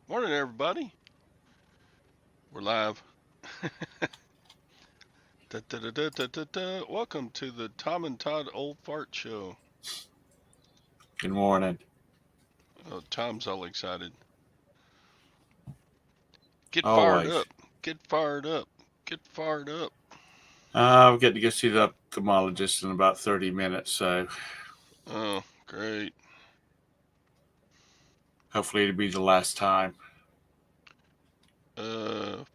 Morning, everybody. We're live. Welcome to the Tom and Todd Old Fart Show. Good morning. Oh, Tom's all excited. Get fired Always. up. Get fired up. Get fired up. I've got to go see the ophthalmologist in about 30 minutes, so Oh, great. hopefully it'll be the last time.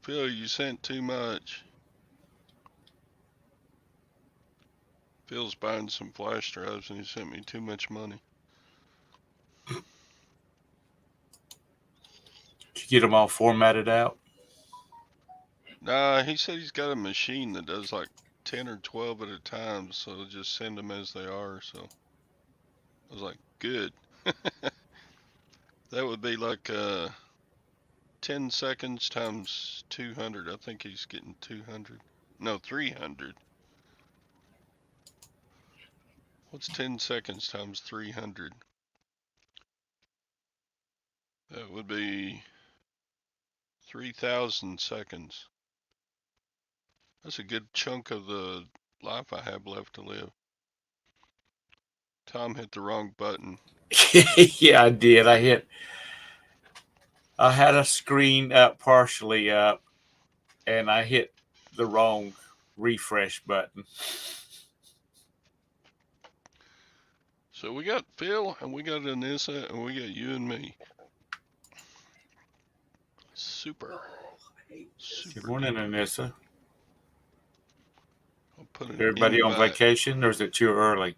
Phil, you sent too much. Phil's buying some flash drives and he sent me too much money. Did you get them all formatted out? Nah, he said he's got a machine that does like 10 or 12 at a time, so it'll just send them as they are. So I was like, good. That would be like 10 seconds times 200. I think he's getting 200. No, 300. What's 10 seconds times 300? That would be 3,000 seconds. That's a good chunk of the life I have left to live. Tom hit the wrong button. Yeah, I did. I had a screen up partially up, and I hit the wrong refresh button. So we got Phil, and we got Anissa, and we got you and me. Super. Good Super morning, duper. Anissa. I'll put an Everybody on invite. vacation, or is it too early?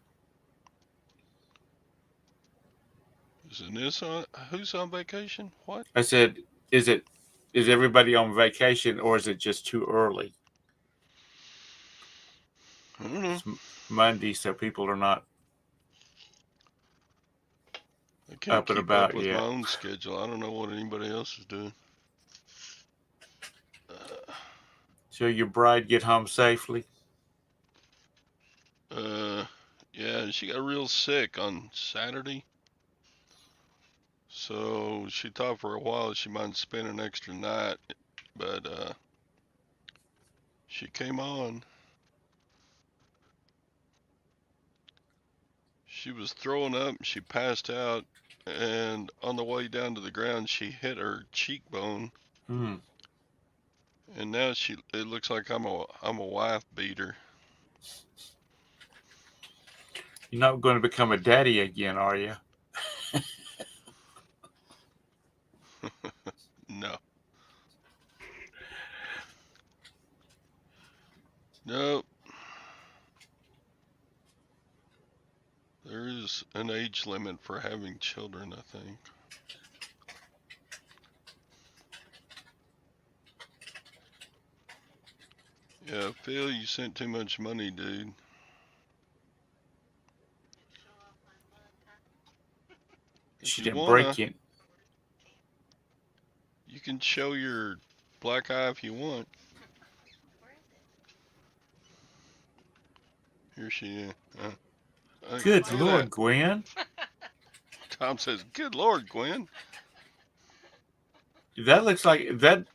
Is Anissa who's on vacation? What? I said, is everybody on vacation, or is it just too early? I don't know. It's Monday, so people are not I can't up and keep up about with my yet. own schedule. I don't know what anybody else is doing. So your bride get home safely? Uh, yeah, she got real sick on Saturday. So she thought for a while she might spend an extra night, but she came on. She was throwing up, she passed out, and on the way down to the ground she hit her cheekbone. Hmm. And now it looks like I'm a wife beater. You're not going to become a daddy again, are you? No. Nope. There is an age limit for having children, I think. Yeah, Phil, you sent too much money, dude. If She you didn't break wanna, it. you can show your black eye if you want. Here she is. Good Look at that. Lord, Gwen. Tom says, "Good Lord, Gwen." That looks like that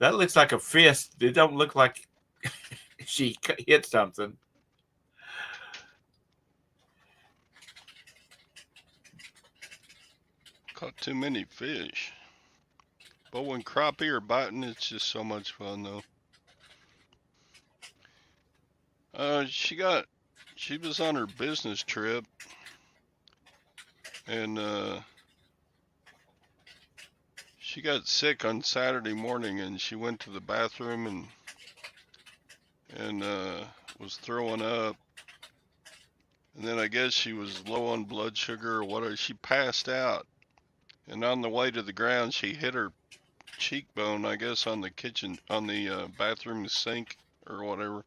looks like a fist. It don't look like she hit something. Caught too many fish. But when crappie are biting, it's just so much fun, though. She was on her business trip, and she got sick on Saturday morning, and she went to the bathroom and was throwing up. And then I guess she was low on blood sugar or whatever. She passed out, and on the way to the ground, she hit her cheekbone, I guess, on the bathroom sink or whatever.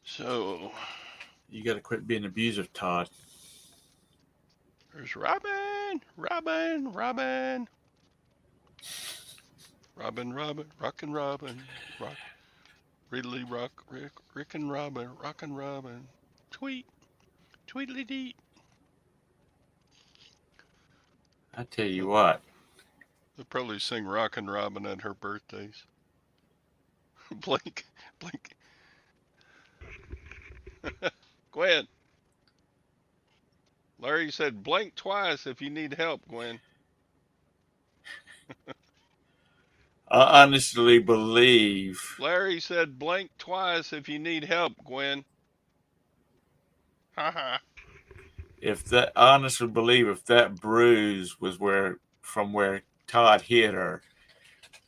So You got to quit being abusive, Todd. there's Robin, Robin, Robin, Robin, Robin, rockin' Robin, rock. Ridley Rick and Robin, Rock and Robin. Tweet, tweetly deet. I tell you what. They'll probably sing Rock and Robin at her birthdays. Blink, blink. Gwen. Larry said blink twice if you need help, Gwen. I honestly believe Larry said blink twice if you need help, Gwen. Ha if that bruise was from where Todd hit her,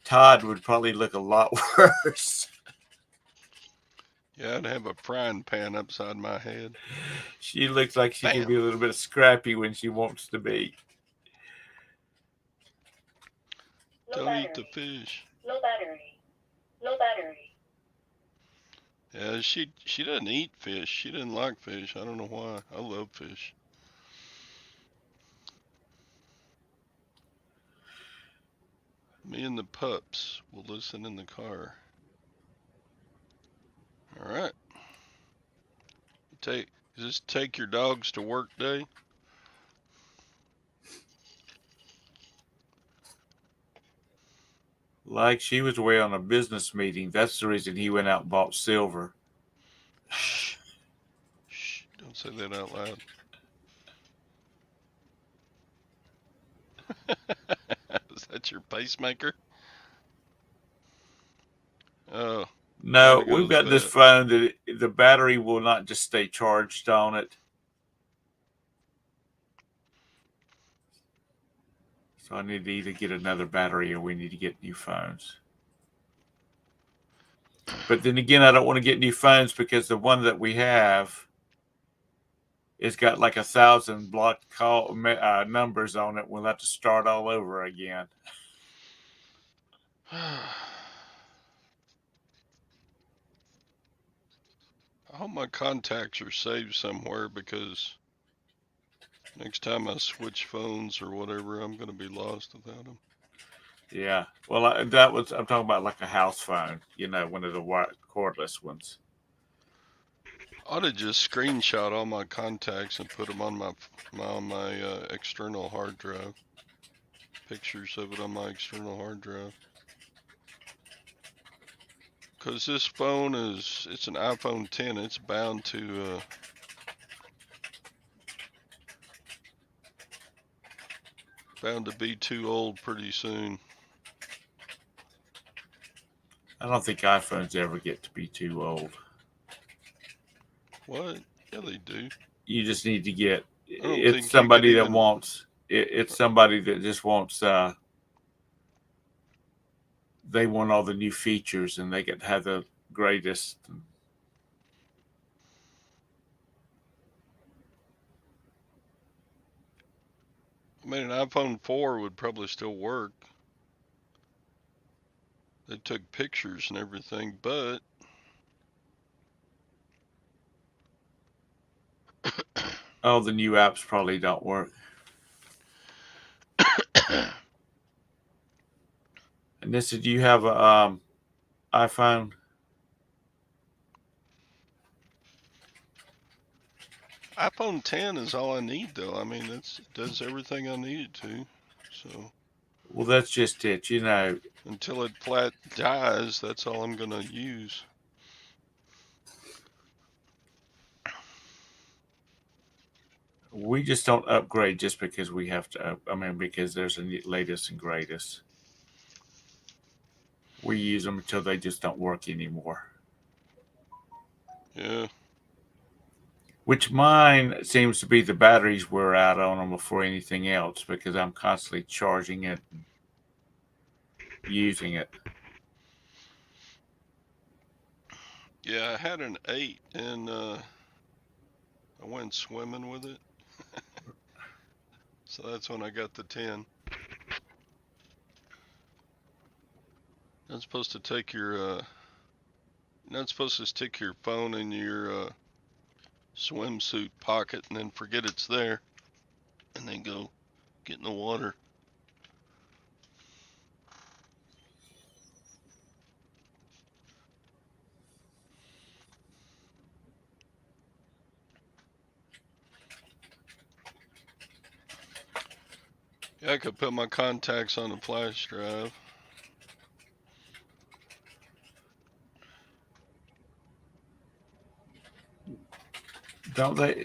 Todd would probably look a lot worse. Yeah, I'd have a frying pan upside my head. She looks like she can Bam. be a little bit scrappy when she wants to be. Don't eat the fish. Low battery. Low battery. Yeah, she doesn't eat fish. She doesn't like fish. I don't know why. I love fish. Me and the pups will listen in the car. All right. Is this take your dogs to work day? Like she was away on a business meeting. That's the reason he went out and bought silver. Shh. Shh. Don't say that out loud. Is that your pacemaker? Oh. No, Go we've got this vet. phone that the battery will not just stay charged on it. So I need to either get another battery or we need to get new phones. But then again, I don't want to get new phones because the one that we have, it's got like 1,000 blocked call numbers on it. We'll have to start all over again. I hope my contacts are saved somewhere because next time I switch phones or whatever, I'm going to be lost without them. Yeah. Well, I'm talking about like a house phone, one of the cordless ones. I ought to just screenshot all my contacts and put them on my external hard drive. Pictures of it on my external hard drive. Because this phone it's an iPhone 10. It's bound to be too old pretty soon. I don't think iPhones ever get to be too old. What? Yeah, they do. You just need to get. I don't It's think you somebody could that even. wants. It's somebody that just wants. They want all the new features, and they get to have the greatest. I mean, an iPhone 4 would probably still work. They took pictures and everything, but Oh, the new apps probably don't work. And this, do you have a iPhone? iPhone 10 is all I need, though. I mean, it does everything I need it to. So. Well, that's just it. Until it flat dies, that's all I'm gonna use. We just don't upgrade just because we have to. Because there's a latest and greatest. We use them until they just don't work anymore. Yeah. Which mine seems to be the batteries wear out on them before anything else because I'm constantly charging it and using it. Yeah, I had an 8 and I went swimming with it. So that's when I got the 10. Not supposed to take your not supposed to stick your phone in your swimsuit pocket and then forget it's there and then go get in the water. I could put my contacts on the flash drive. Don't they?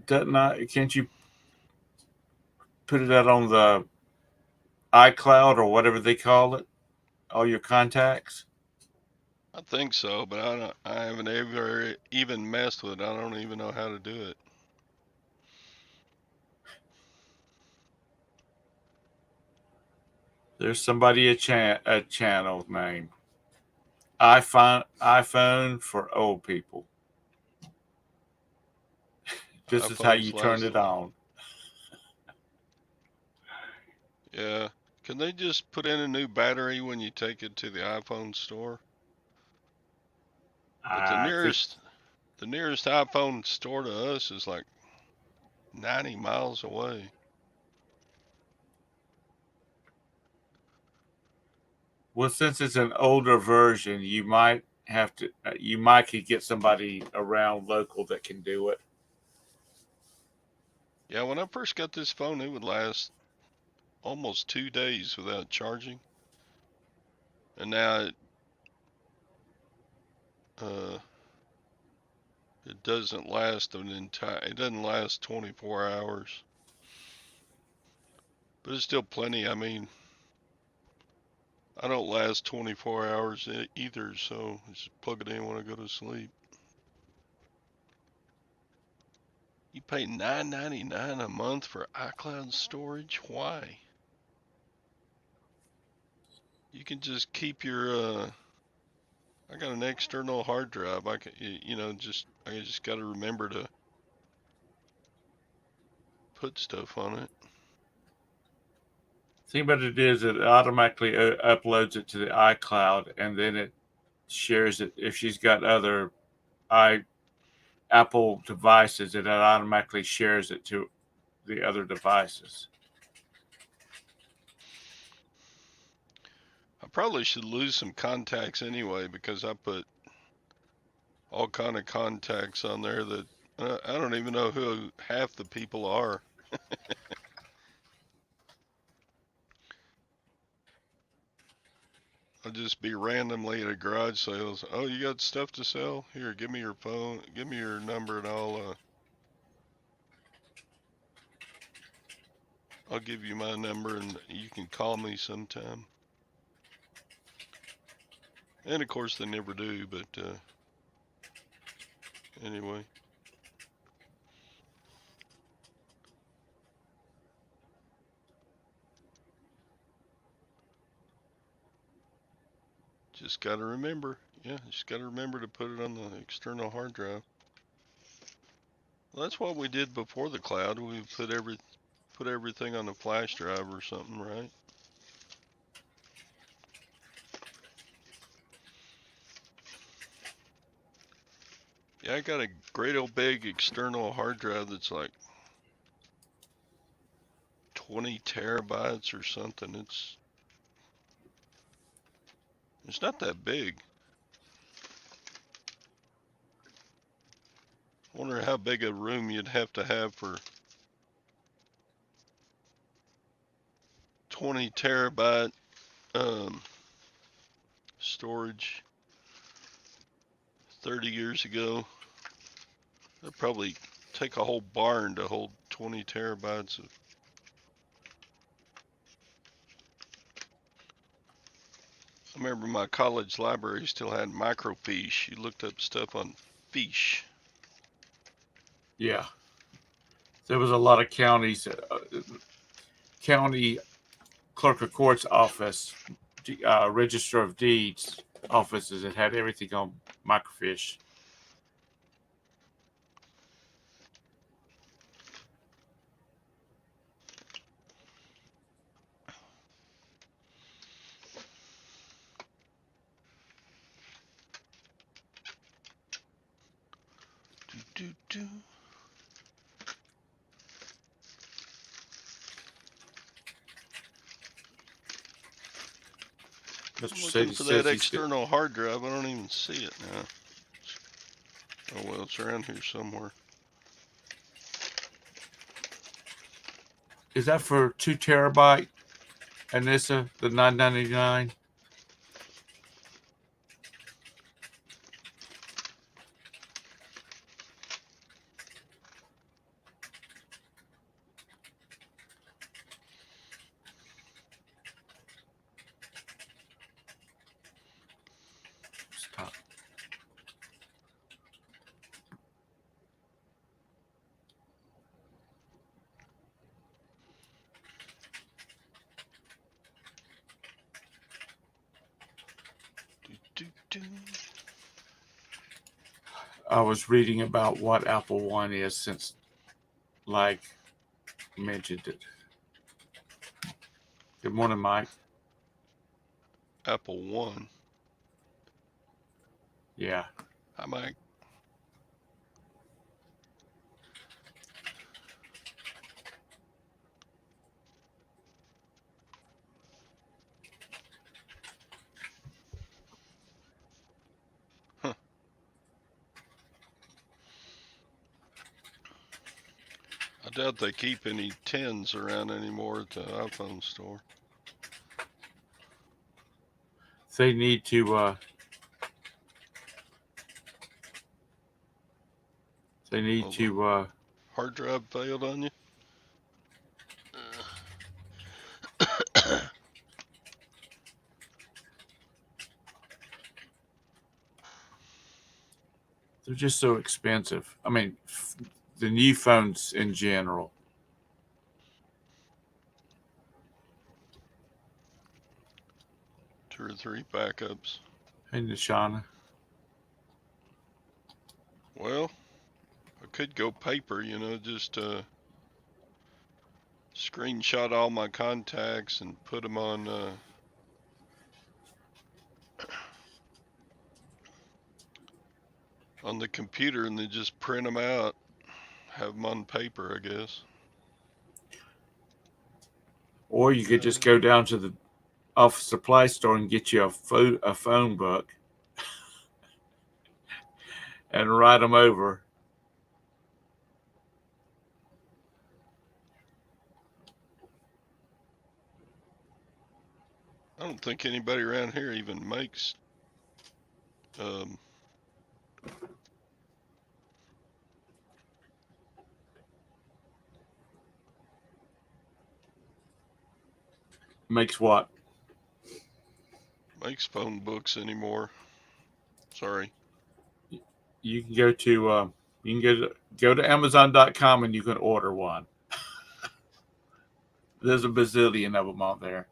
Doesn't I? Can't you put it out on the iCloud or whatever they call it? All your contacts. I think so, but I haven't ever even messed with it. I don't even know how to do it. There's somebody a channel name. iPhone for old people. This is how you turn it on. Yeah. Can they just put in a new battery when you take it to the iPhone store? But the nearest iPhone store to us is like 90 miles away. Well, since it's an older version, you might have to. You might could get somebody around local that can do it. Yeah, when I first got this phone, it would last almost 2 days without charging. And now it doesn't last it doesn't last 24 hours. But it's still plenty. I mean, I don't last 24 hours either, so I just plug it in when I go to sleep. You pay $9.99 a month for iCloud storage? Why? You can just keep your I got an external hard drive. I can I just got to remember to put stuff on it. See what it is. It automatically uploads it to the iCloud, and then it shares it. If she's got other Apple devices, it automatically shares it to the other devices. I probably should lose some contacts anyway because I put all kind of contacts on there that I don't even know who half the people are. I'll just be randomly at a garage sales. Oh, you got stuff to sell? Here, give me your phone, give me your number, and I'll give you my number, and you can call me sometime. And of course, they never do. But anyway. Just got to remember. Yeah, just got to remember to put it on the external hard drive. Well, that's what we did before the cloud. We put everything on the flash drive or something, right? Yeah, I got a great old big external hard drive that's like 20 terabytes or something. It's not that big. I wonder how big a room you'd have to have for 20 terabyte storage 30 years ago. That'd probably take a whole barn to hold 20 terabytes of. I remember my college library still had microfiche. You looked up stuff on fiche. Yeah, there was a lot of counties, county clerk of court's office, register of deeds offices that had everything on microfiche. Do, do, do. Mr. I'm looking Sadie for says that he's external hard drive. I don't even see it now. Oh well, it's around here somewhere. Is that for 2 terabyte? Anissa, the $9.99? Stop. Do, do. I was reading about what Apple One is since, like, mentioned it. Good morning, Mike. Apple One. Yeah. Hi, Mike. Huh. I doubt they keep any 10s around anymore at the iPhone store. They need to. They need Well, to. hard drive failed on you? They're just so expensive. I mean, the new phones in general. 2 or 3 backups. Hey, Nishana. Well, I could go paper, you know, just screenshot all my contacts and put them on the computer and then just print them out, have them on paper, I guess. Or you could just go down to the office supply store and get you a phone book and write them over. I don't think anybody around here even makes Makes what? makes phone books anymore. Sorry. You can go to go to Amazon.com and you can order one. There's a bazillion of them out there.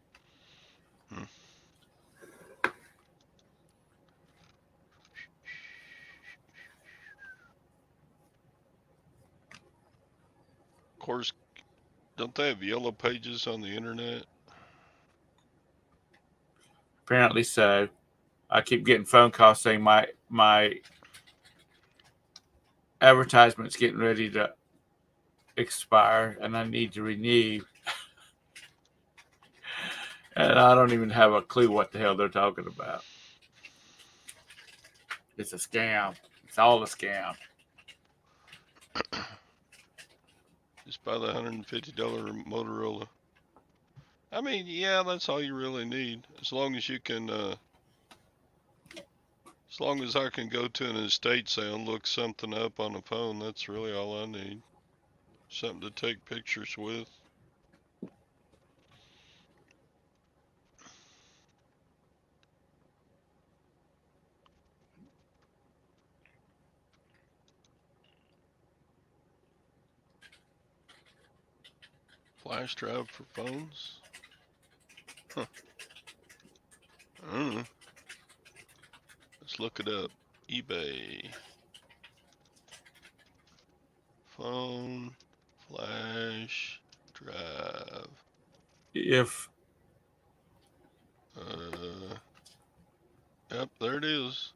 Of course, don't they have yellow pages on the internet? Apparently so. I keep getting phone calls saying my advertisement's getting ready to expire and I need to renew. And I don't even have a clue what the hell they're talking about. It's a scam. It's all a scam. Just buy the $150 Motorola. I mean, yeah, that's all you really need. As long as you can, as long as I can go to an estate sale and look something up on the phone, that's really all I need. Something to take pictures with. Flash drive for phones? Huh. I don't know. Let's look it up. eBay. Phone flash drive. If Yep, there it is.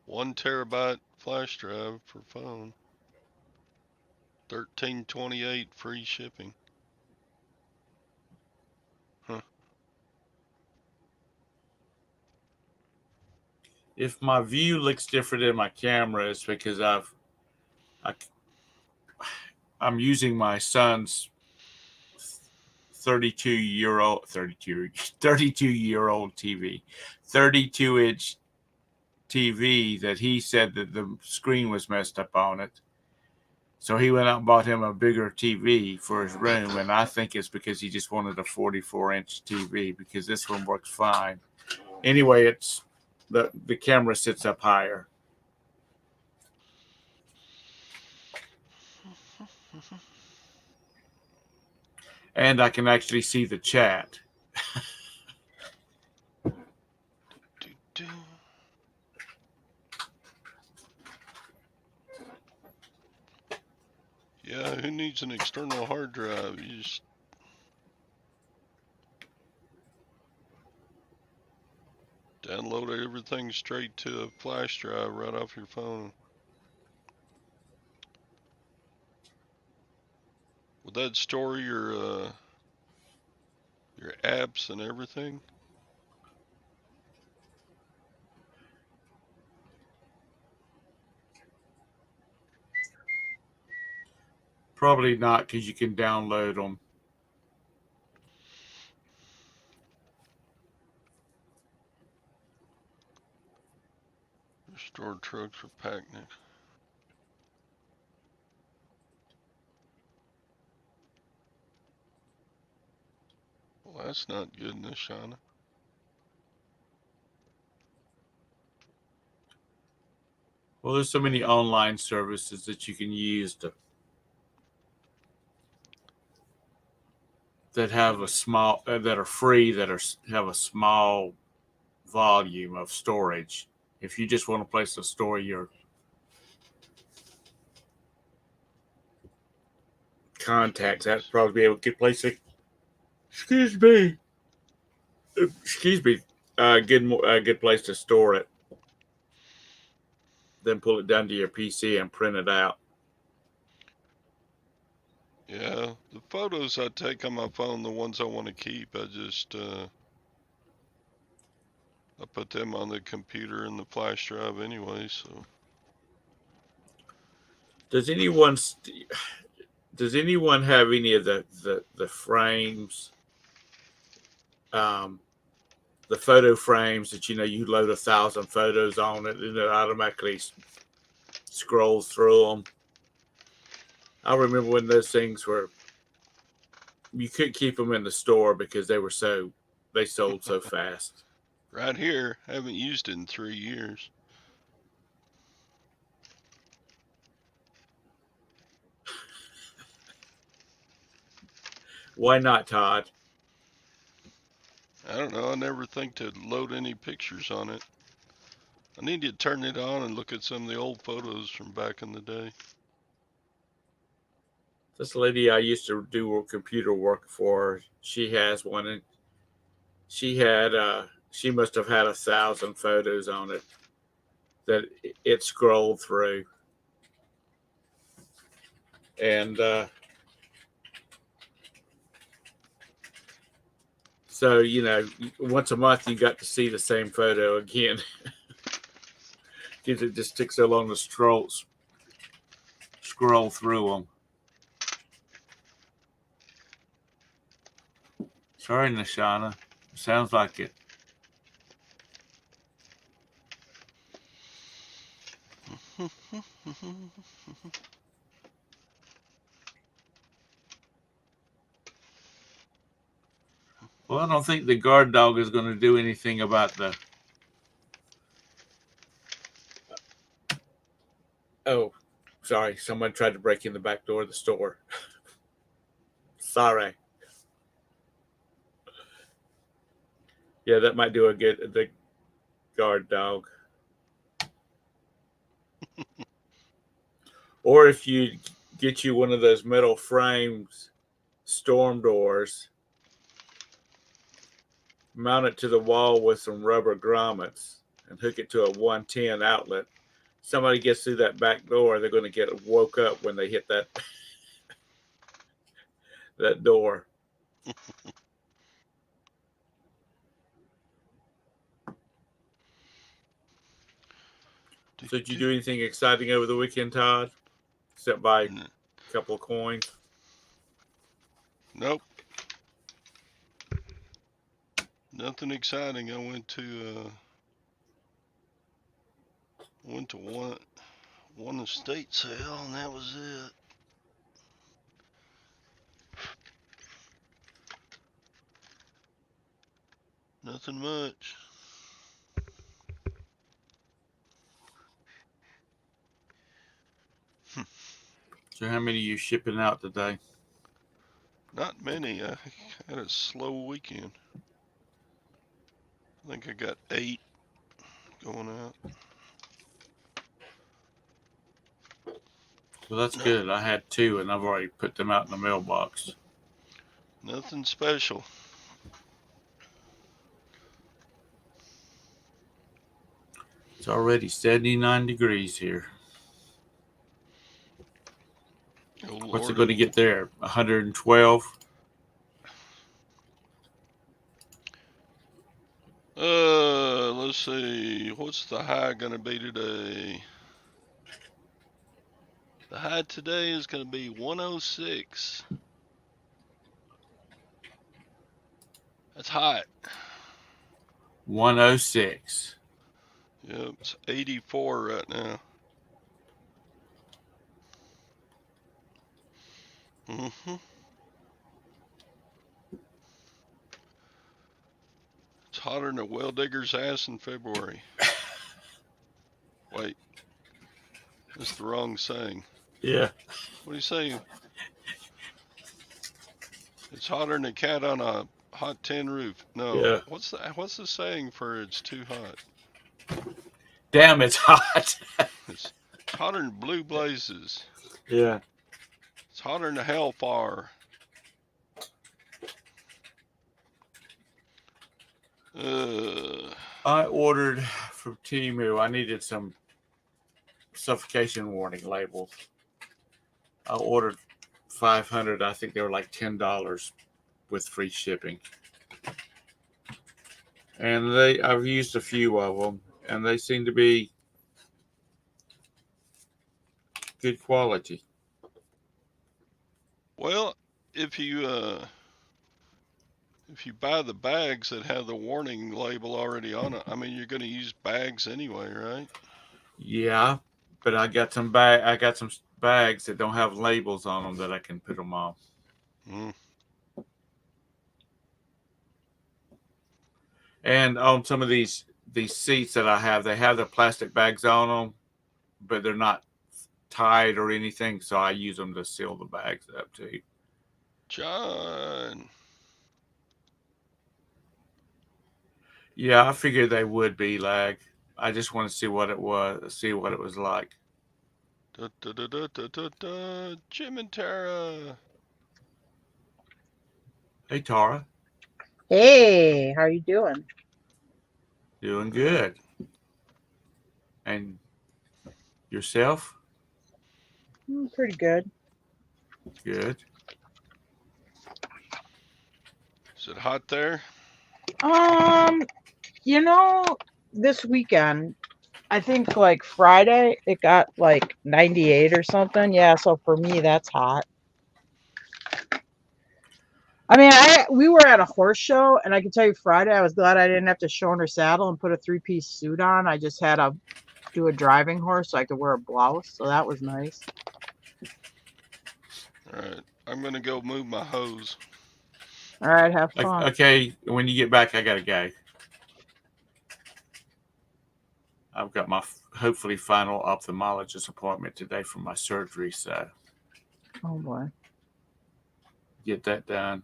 1 terabyte flash drive for phone. $13.28 free shipping. Huh. if my view looks different in my camera, it's because I'm using my son's 32-year-old TV, 32-inch TV that he said that the screen was messed up on it. So he went out and bought him a bigger TV for his room, and I think it's because he just wanted a 44-inch TV because this one works fine. Anyway, it's the camera sits up higher. And I can actually see the chat. Yeah, who needs an external hard drive? You just download everything straight to a flash drive right off your phone. Would that store your apps and everything? Probably not, because you can download them. Restored trucks for picnics. Well, that's not good, Nishana. Well, there's so many online services that you can use that have a small that are free have a small volume of storage. If you just want a place to store your contacts, that'd probably be a good place to. Excuse me. Good place to store it. Then pull it down to your PC and print it out. Yeah, the photos I take on my phone, the ones I want to keep, I just I put them on the computer and the flash drive anyway. So Does anyone have any of the frames? The photo frames that you load 1,000 photos on it and it automatically scrolls through them. I remember when those things were, you couldn't keep them in the store because they sold so fast. right here, haven't used it in 3 years. Why not, Todd? I don't know. I never think to load any pictures on it. I need to turn it on and look at some of the old photos from back in the day. This lady I used to do computer work for, she has one, and she must have had 1,000 photos on it that it scrolled through. And so, once a month you got to see the same photo again. Because it just takes so long to scroll through them. Sorry, Nishana. Sounds like it. Well, I don't think the guard dog is going to do anything about the. Oh, sorry. Someone tried to break in the back door of the store. Sorry. Yeah, that might do the guard dog. Or if you get you one of those metal frames, storm doors, mount it to the wall with some rubber grommets and hook it to a 110 outlet. Somebody gets through that back door, they're going to get woke up when they hit that door. So did you do anything exciting over the weekend, Todd? Except buy a couple of coins? Nope. Nothing exciting. I went to one estate sale, and that was it. Nothing much. So how many are you shipping out today? Not many. I had a slow weekend. I think I got 8 going out. Well, that's No, good. I had 2, and I've already put them out in the mailbox. nothing special. It's already 79 degrees here. Oh What's it Lord. going to get there? 112? Let's see. What's the high gonna be today? The high today is gonna be 106. That's hot. 106. Yep, it's 84 right now. Mm-hmm. It's hotter than a well digger's ass in February. Wait, that's the wrong saying. Yeah. What do you say? It's hotter than a cat on a hot tin roof. No, Yeah. what's the saying for it's too hot? Damn, it's hot. It's hotter than blue blazes. Yeah. It's hotter than a hellfire. I ordered from Temu. I needed some suffocation warning labels. I ordered 500. I think they were like $10 with free shipping. And I've used a few of them, and they seem to be good quality. Well, if you buy the bags that have the warning label already on it, I mean you're going to use bags anyway, right? Yeah, but I got some bags that don't have labels on them that I can put them on. Mm. And on some of these seats that I have, they have the plastic bags on them, but they're not tied or anything, so I use them to seal the bags up too. John. Yeah, I figured they would be lag. I just want to see what it was like. Da, da, da, da, da, da, da. Jim and Tara. Hey, Tara, Hey, how you doing? doing good. And yourself? Pretty good. Good. Is it hot there? Um, you know, this weekend, I think like Friday, it got like 98 or something. Yeah, so for me, that's hot. I mean, we were at a horse show, and I can tell you Friday, I was glad I didn't have to show her saddle and put a 3-piece suit on. I just had to do a driving horse so I could wear a blouse, so that was nice. All right, I'm going to go move my hose. All right, have fun. Okay, when you get back, I gotta go. I've got my hopefully final ophthalmologist appointment today for my surgery, so Oh boy. get that done.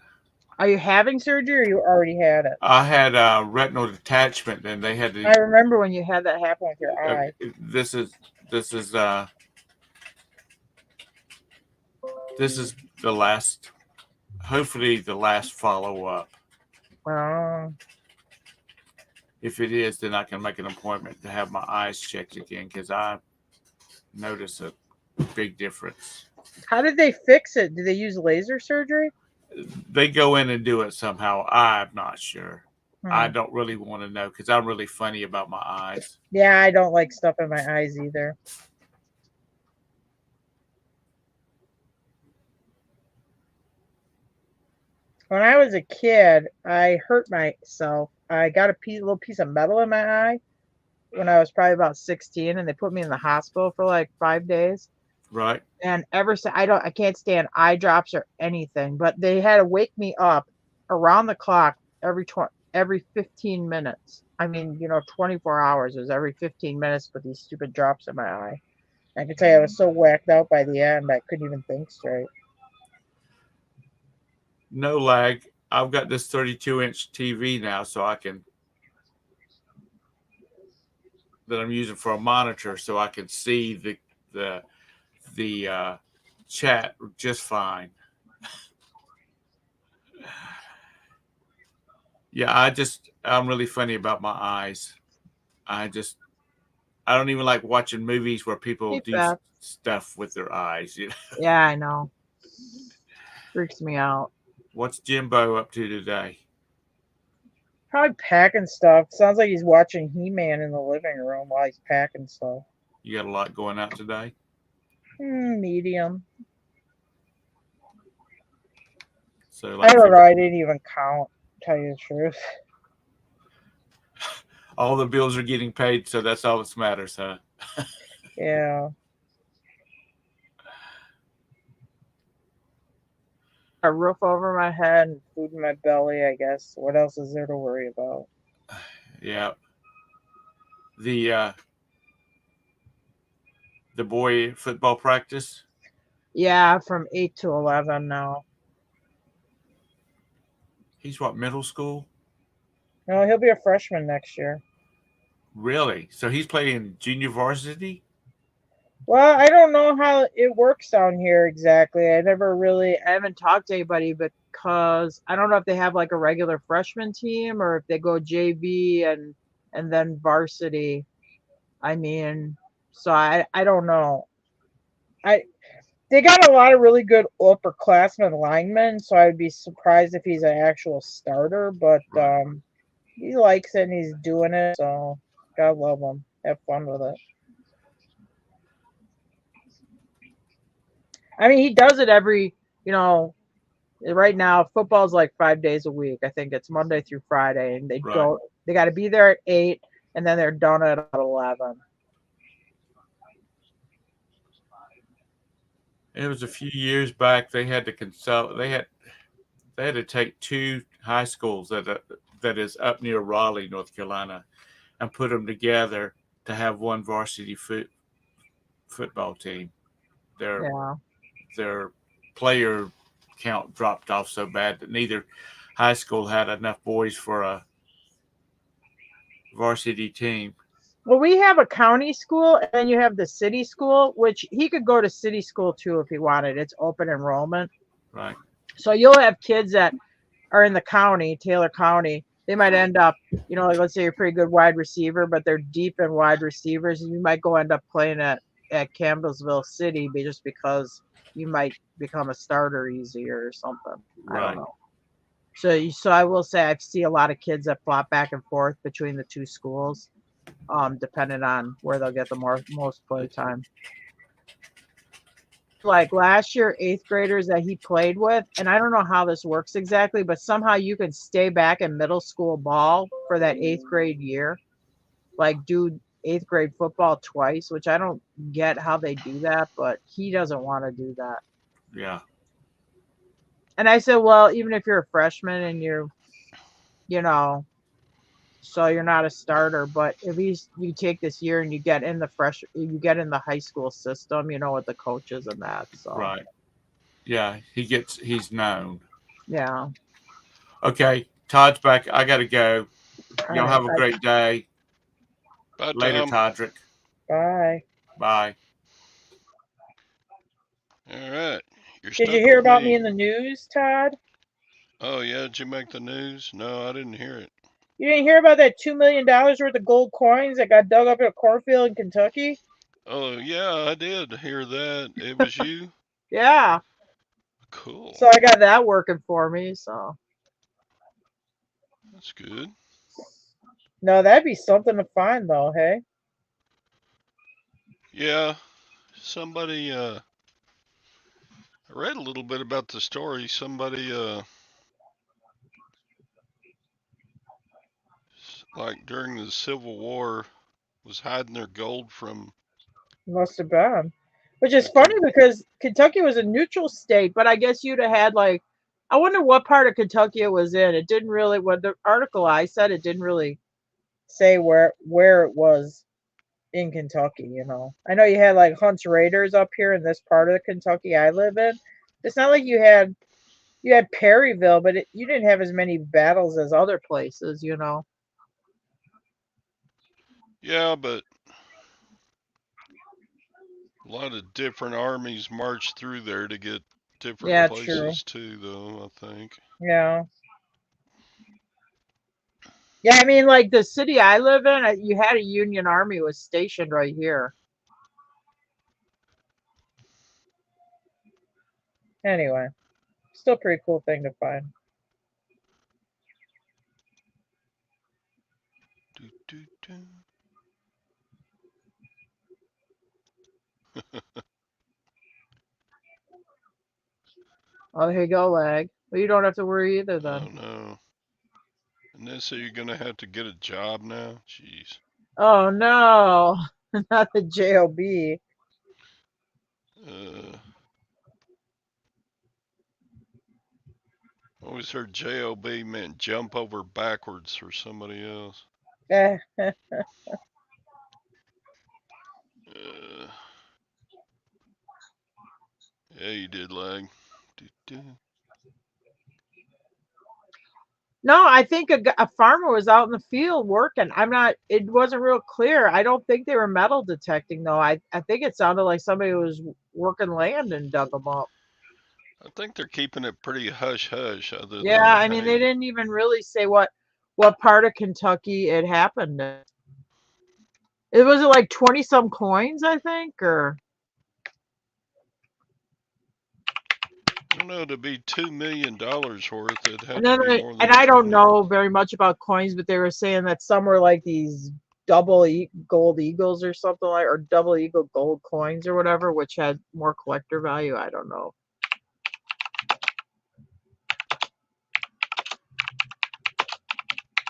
Are you having surgery or you already had it? I had a retinal detachment, and they had to. I remember when you had that happen with your eye. This is the last, hopefully the last follow up. Wow. If it is, then I can make an appointment to have my eyes checked again because I notice a big difference. How did they fix it? Did they use laser surgery? They go in and do it somehow. I'm not sure. I don't really want to know because I'm really funny about my eyes. Yeah, I don't like stuff in my eyes either. When I was a kid, I hurt myself I got a little piece of metal in my eye when I was probably about 16, and they put me in the hospital for like 5 days. Right. And ever since I can't stand eye drops or anything, but they had to wake me up around the clock every 15 minutes. I mean, 24 hours was every 15 minutes with these stupid drops in my eye. I can tell you I was so whacked out by the end I couldn't even think straight. No lag. I've got this 32-inch TV now, so I can that I'm using for a monitor, so I can see the chat just fine. Yeah, I'm really funny about my eyes. I don't even like watching movies where people Hey, do Beth. stuff with their eyes. Yeah, I know. Freaks me out. What's Jimbo up to today? Probably packing stuff. Sounds like he's watching He-Man in the living room while he's packing stuff. You got a lot going out today? Medium. So I like don't know. I didn't even count. Tell you the truth. all the bills are getting paid, so that's all that matters, huh? Yeah. A roof over my head and food in my belly, I guess. What else is there to worry about? Yeah. The boy football practice. Yeah, from 8 to 11 now. He's what, middle school? No, he'll be a freshman next year. Really? So he's playing junior varsity? Well, I don't know how it works down here exactly. I haven't talked to anybody because I don't know if they have like a regular freshman team or if they go JV and then varsity. I mean, so I don't know. They got a lot of really good upperclassmen linemen, so I'd be surprised if he's an actual starter. But Right. he likes it and he's doing it, so God love him. Have fun with it. I mean, he does it right now football's like 5 days a week. I think it's Monday through Friday, and Right. they got to be there at 8, and then they're done at about 11. It was a few years back. They had to consult. They had to take two high schools that is up near Raleigh, North Carolina, and put them together to have one varsity football team. Their Yeah. their player count dropped off so bad that neither high school had enough boys for a varsity team. Well, we have a county school, and then you have the city school, which he could go to city school too if he wanted. It's open enrollment. Right. So you'll have kids that are in the county, Taylor County. They might end up, like let's say you're a pretty good wide receiver, but they're deep in wide receivers, and you might go end up playing at Campbellsville City just because you might become a starter easier or something. I don't Right. know. So I will say I see a lot of kids that flop back and forth between the two schools, depending on where they'll get the most play time. Like last year, 8th graders that he played with, and I don't know how this works exactly, but somehow you can stay back in middle school ball for that 8th grade year, like do 8th grade football twice, which I don't get how they do that, but he doesn't want to do that. Yeah. And I said, well, even if you're a freshman and you know, so you're not a starter, but if you take this year and you get in the high school system, with the coaches and that. So Right. Yeah. He's known. yeah. Okay. Todd's back. I got to go. All Y'all right. have a great day. Bye, Later, Tom. Todrick. Bye. Bye. All right. You're Did you stuck hear with about me me. in the news, Todd? Oh, yeah. Did you make the news? No, I didn't hear it. You didn't hear about that $2 million worth of gold coins that got dug up in a cornfield in Kentucky? Oh, yeah, I did hear that. It was you? Yeah. Cool. So I got that working for me. So That's good. no, that'd be something to find, though. Hey. Yeah. Somebody, I read a little bit about the story. Somebody, like during the Civil War, was hiding their gold from Must have been. Which is the funny because Kentucky was a neutral state, but I guess you'd have had like, I wonder what part of Kentucky it was in. It didn't really, what the article I said, it didn't really say where it was in Kentucky, you know. I know you had like Hunt's Raiders up here in this part of Kentucky I live in. It's not like you had Perryville, but you didn't have as many battles as other places, you know. Yeah, but a lot of different armies marched through there to get different Yeah, true. places too, though, I think. Yeah. Yeah, I mean, like the city I live in, you had a Union Army was stationed right here. Anyway, still a pretty cool thing to find. Do, do, do. Oh, here you go, lag. Well, you don't have to worry either Oh then. no. And then so you're gonna have to get a job now? Jeez. Oh no, not the job. Uh, always heard job meant jump over backwards for somebody else. Eh, Uh, yeah, you did, lag. Do, do. No, I think a farmer was out in the field working. I'm not. It wasn't real clear. I don't think they were metal detecting though. I think it sounded like somebody was working land and dug them up. I think they're keeping it pretty hush hush, other Yeah, than, I mean they hey, didn't even really say what part of Kentucky it happened in. It was like 20 some coins, I think, or I don't know, to be $2 million worth, it'd and have to then be more and than I don't 20. know very much about coins, but they were saying that some were like these gold eagles or something like, or double eagle gold coins or whatever, which had more collector value. I don't know.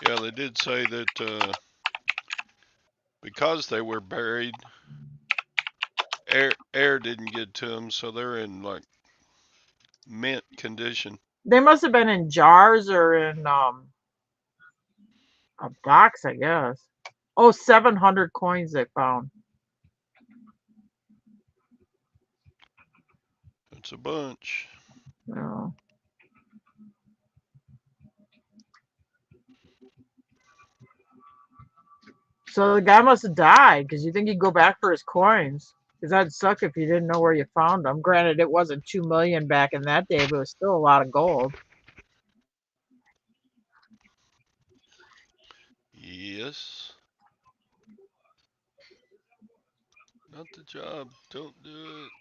Yeah, they did say that because they were buried, air didn't get to them, so they're in like mint condition. They must have been in jars or in a box, I guess. Oh, 700 coins they found. It's a bunch. Yeah. So the guy must have died because you think he'd go back for his coins. Because that'd suck if you didn't know where you found them. Granted, it wasn't 2 million back in that day, but it was still a lot of gold. Yes. Not the job. Don't do it.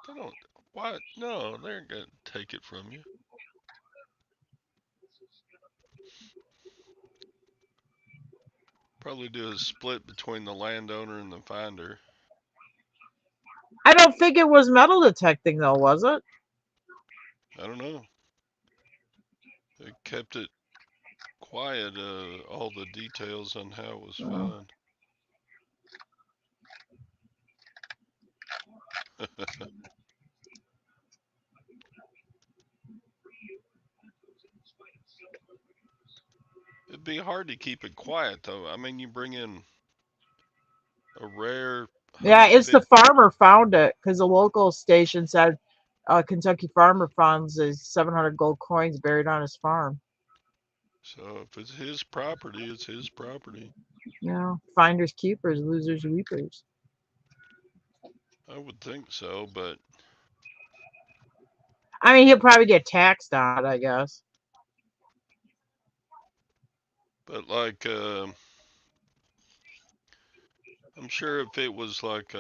They don't. What? No, they're gonna take it from you. Probably do a split between the landowner and the finder. I don't think it was metal detecting though, was it? I don't know. They kept it quiet, all the details on how it was Oh. found. It'd be hard to keep it quiet, though. I mean, you bring in a rare Yeah, it's the 150. farmer found it because the local station said Kentucky farmer finds his 700 gold coins buried on his farm. So if it's his property, it's his property. Yeah, finders keepers, losers weepers. I would think so, I mean, he'll probably get taxed on it, I guess. like, I'm sure if it was like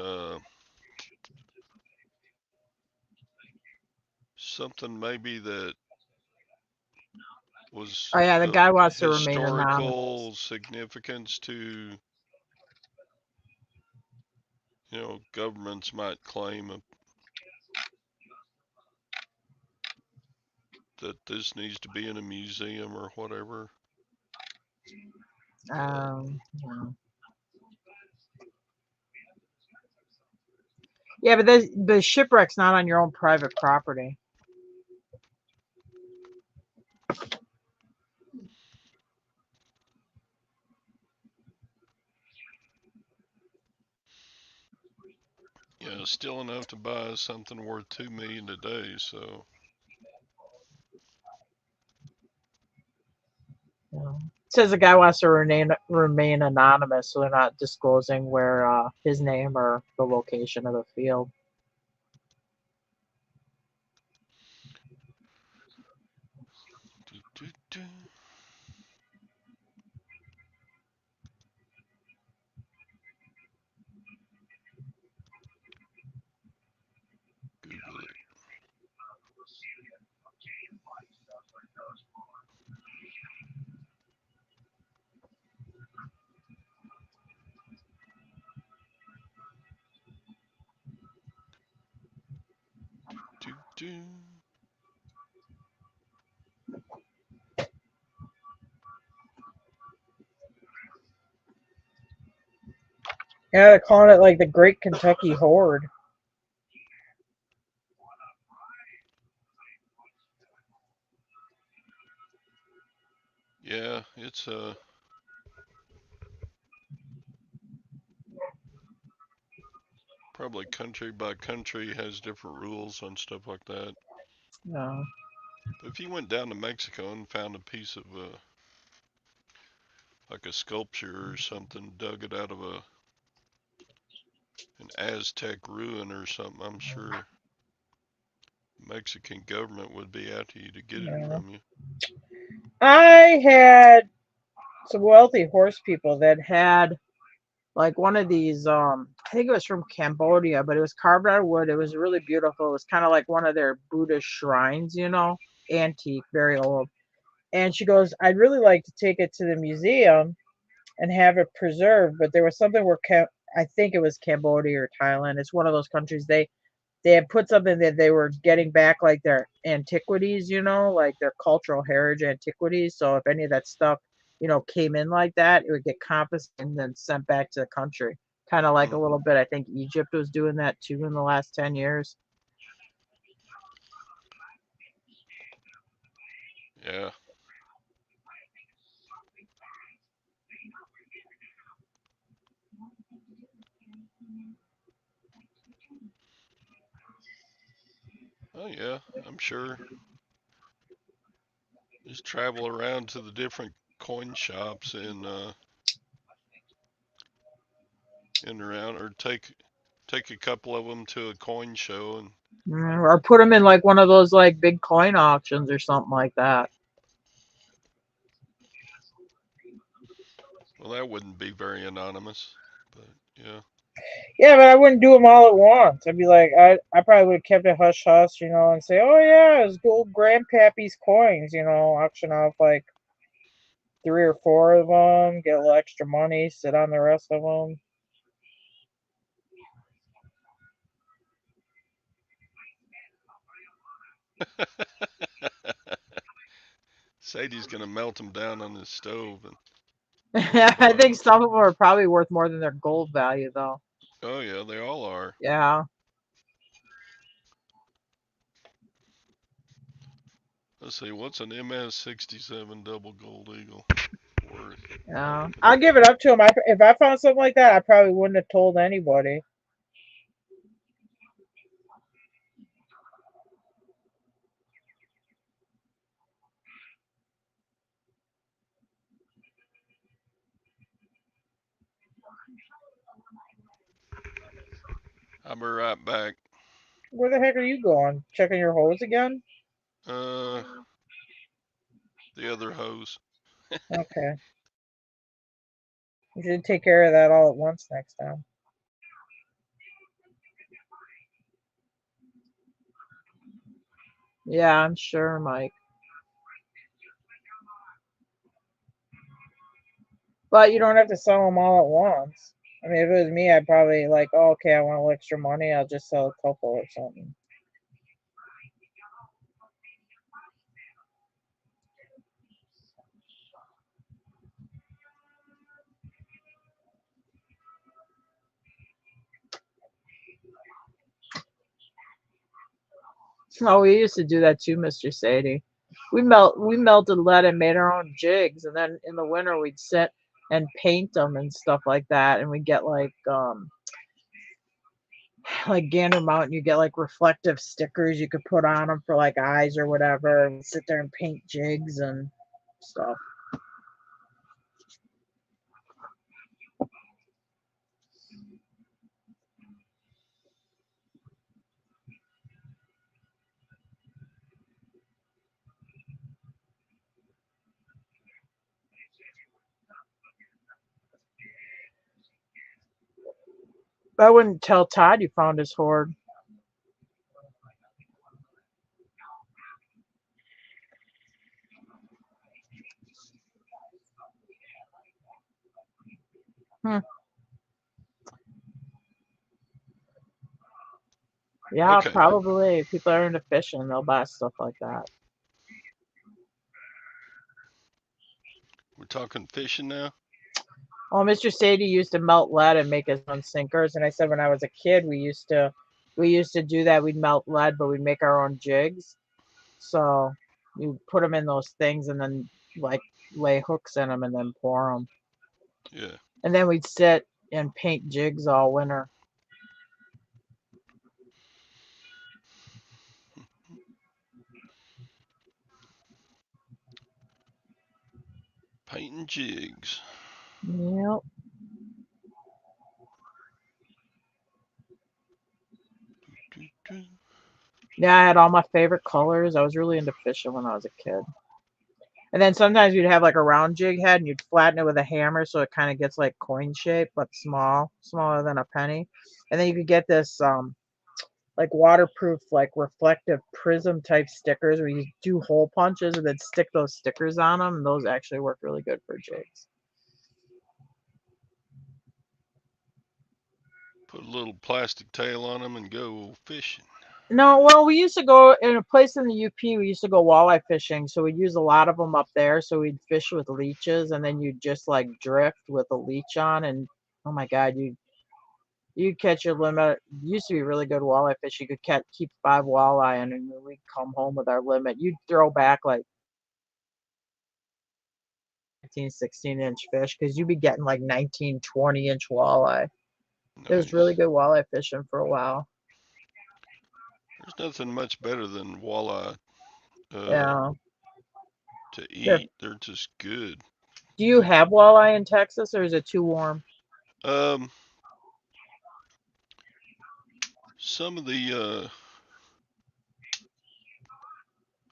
something maybe that was Oh yeah, the of guy wants to remain anonymous. historical significance to, governments might claim that this needs to be in a museum or whatever. Yeah. Yeah, but the shipwreck's not on your own private property. Yeah, still enough to buy something worth $2 million today. So Yeah. It says the guy wants to remain anonymous, so they're not disclosing where his name or the location of the field. Google it. Yeah, they're calling it like the Great Kentucky Horde. Yeah, it's probably country by country has different rules on stuff like that. Yeah. But if you went down to Mexico and found a piece of like a sculpture or something, dug it out of an Aztec ruin or something, I'm sure Mexican government would be after you to get it Yeah. from you. I had some wealthy horse people that had like one of these I think it was from Cambodia, but it was carved out of wood. It was really beautiful. It was kind of like one of their Buddhist shrines, antique, very old. And she goes, I'd really like to take it to the museum and have it preserved, but there was something where I think it was Cambodia or Thailand. It's one of those countries they had put something that they were getting back, like their antiquities, like their cultural heritage antiquities. So if any of that stuff, came in like that, it would get confiscated and then sent back to the country. Kind of like a little bit. I think Egypt was doing that too in the last 10 years. Yeah. Oh yeah, I'm sure. Just travel around to the different coin shops and around, or take a couple of them to a coin show and Or put them in like one of those like big coin auctions or something like that. well, that wouldn't be very anonymous, but yeah. Yeah, but I wouldn't do them all at once. I'd be like, I probably would have kept it hush hush, and say, oh yeah, it's gold grandpappy's coins, auction off like 3 or 4 of them, get a little extra money, sit on the rest of them. Sadie's gonna melt them down on the stove and I think some of them are probably worth more than their gold value, though. oh yeah, they all are. Yeah. Let's see, what's an MS-67 double gold eagle worth? Yeah. I'll give it up to him. If I found something like that, I probably wouldn't have told anybody. I'll be right back. Where the heck are you going? Checking your hose again? Uh, the other hose. Okay. You should take care of that all at once next time. Yeah, I'm sure, Mike. But you don't have to sell them all at once. I mean, if it was me, I'd probably like, oh, okay, I want a little extra money. I'll just sell a couple or something. Oh, we used to do that too, Mr. Sadie. We melted lead and made our own jigs, and then in the winter we'd sit and paint them and stuff like that, and we'd get like Gander Mountain, you get like reflective stickers you could put on them for like eyes or whatever, and we'd sit there and paint jigs and stuff. I wouldn't tell Todd you found his hoard. Hmm. Yeah, Okay, probably. People are into fishing, they'll buy stuff like that. we're talking fishing now. Well, Mr. Sadie used to melt lead and make his own sinkers, and I said when I was a kid we used to do that. We'd melt lead, but we'd make our own jigs. So you put them in those things and then like lay hooks in them and then pour them. Yeah, And then we'd sit and paint jigs all winter. painting jigs. Yep. Doo, doo. Yeah, I had all my favorite colors. I was really into fishing when I was a kid. And then sometimes you'd have like a round jig head and you'd flatten it with a hammer so it kind of gets like coin shape but small, smaller than a penny. And then you could get this like waterproof, like reflective prism type stickers where you do hole punches and then stick those stickers on them. And those actually work really good for jigs. Put a little plastic tail on them and go fishing. No, well, we used to go in a place in the UP. We used to go walleye fishing, so we'd use a lot of them up there. So we'd fish with leeches, and then you'd just like drift with a leech on, and oh my God, you'd catch your limit. It used to be really good walleye fish. You could keep 5 walleye, and then we'd come home with our limit. You'd throw back like 15, 16-inch fish because you'd be getting like 19, 20-inch walleye. It was really Nice. good walleye fishing for a while. There's nothing much better than walleye uh, Yeah. to Yeah. eat. They're just good. Do you have walleye in Texas, or is it too warm? Um, some of the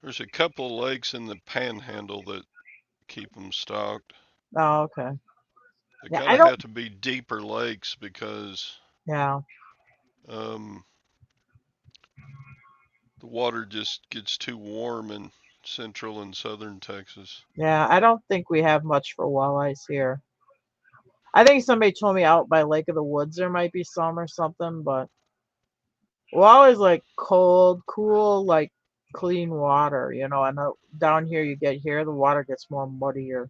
there's a couple of lakes in the Panhandle that keep them stocked. Oh, okay. They Yeah, kind I of don't. have to be deeper lakes because Yeah. um, the water just gets too warm in central and southern Texas. Yeah, I don't think we have much for walleyes here. I think somebody told me out by Lake of the Woods there might be some or something, but walleyes like cold, cool, like clean water. I know down here you get here, the water gets more muddier.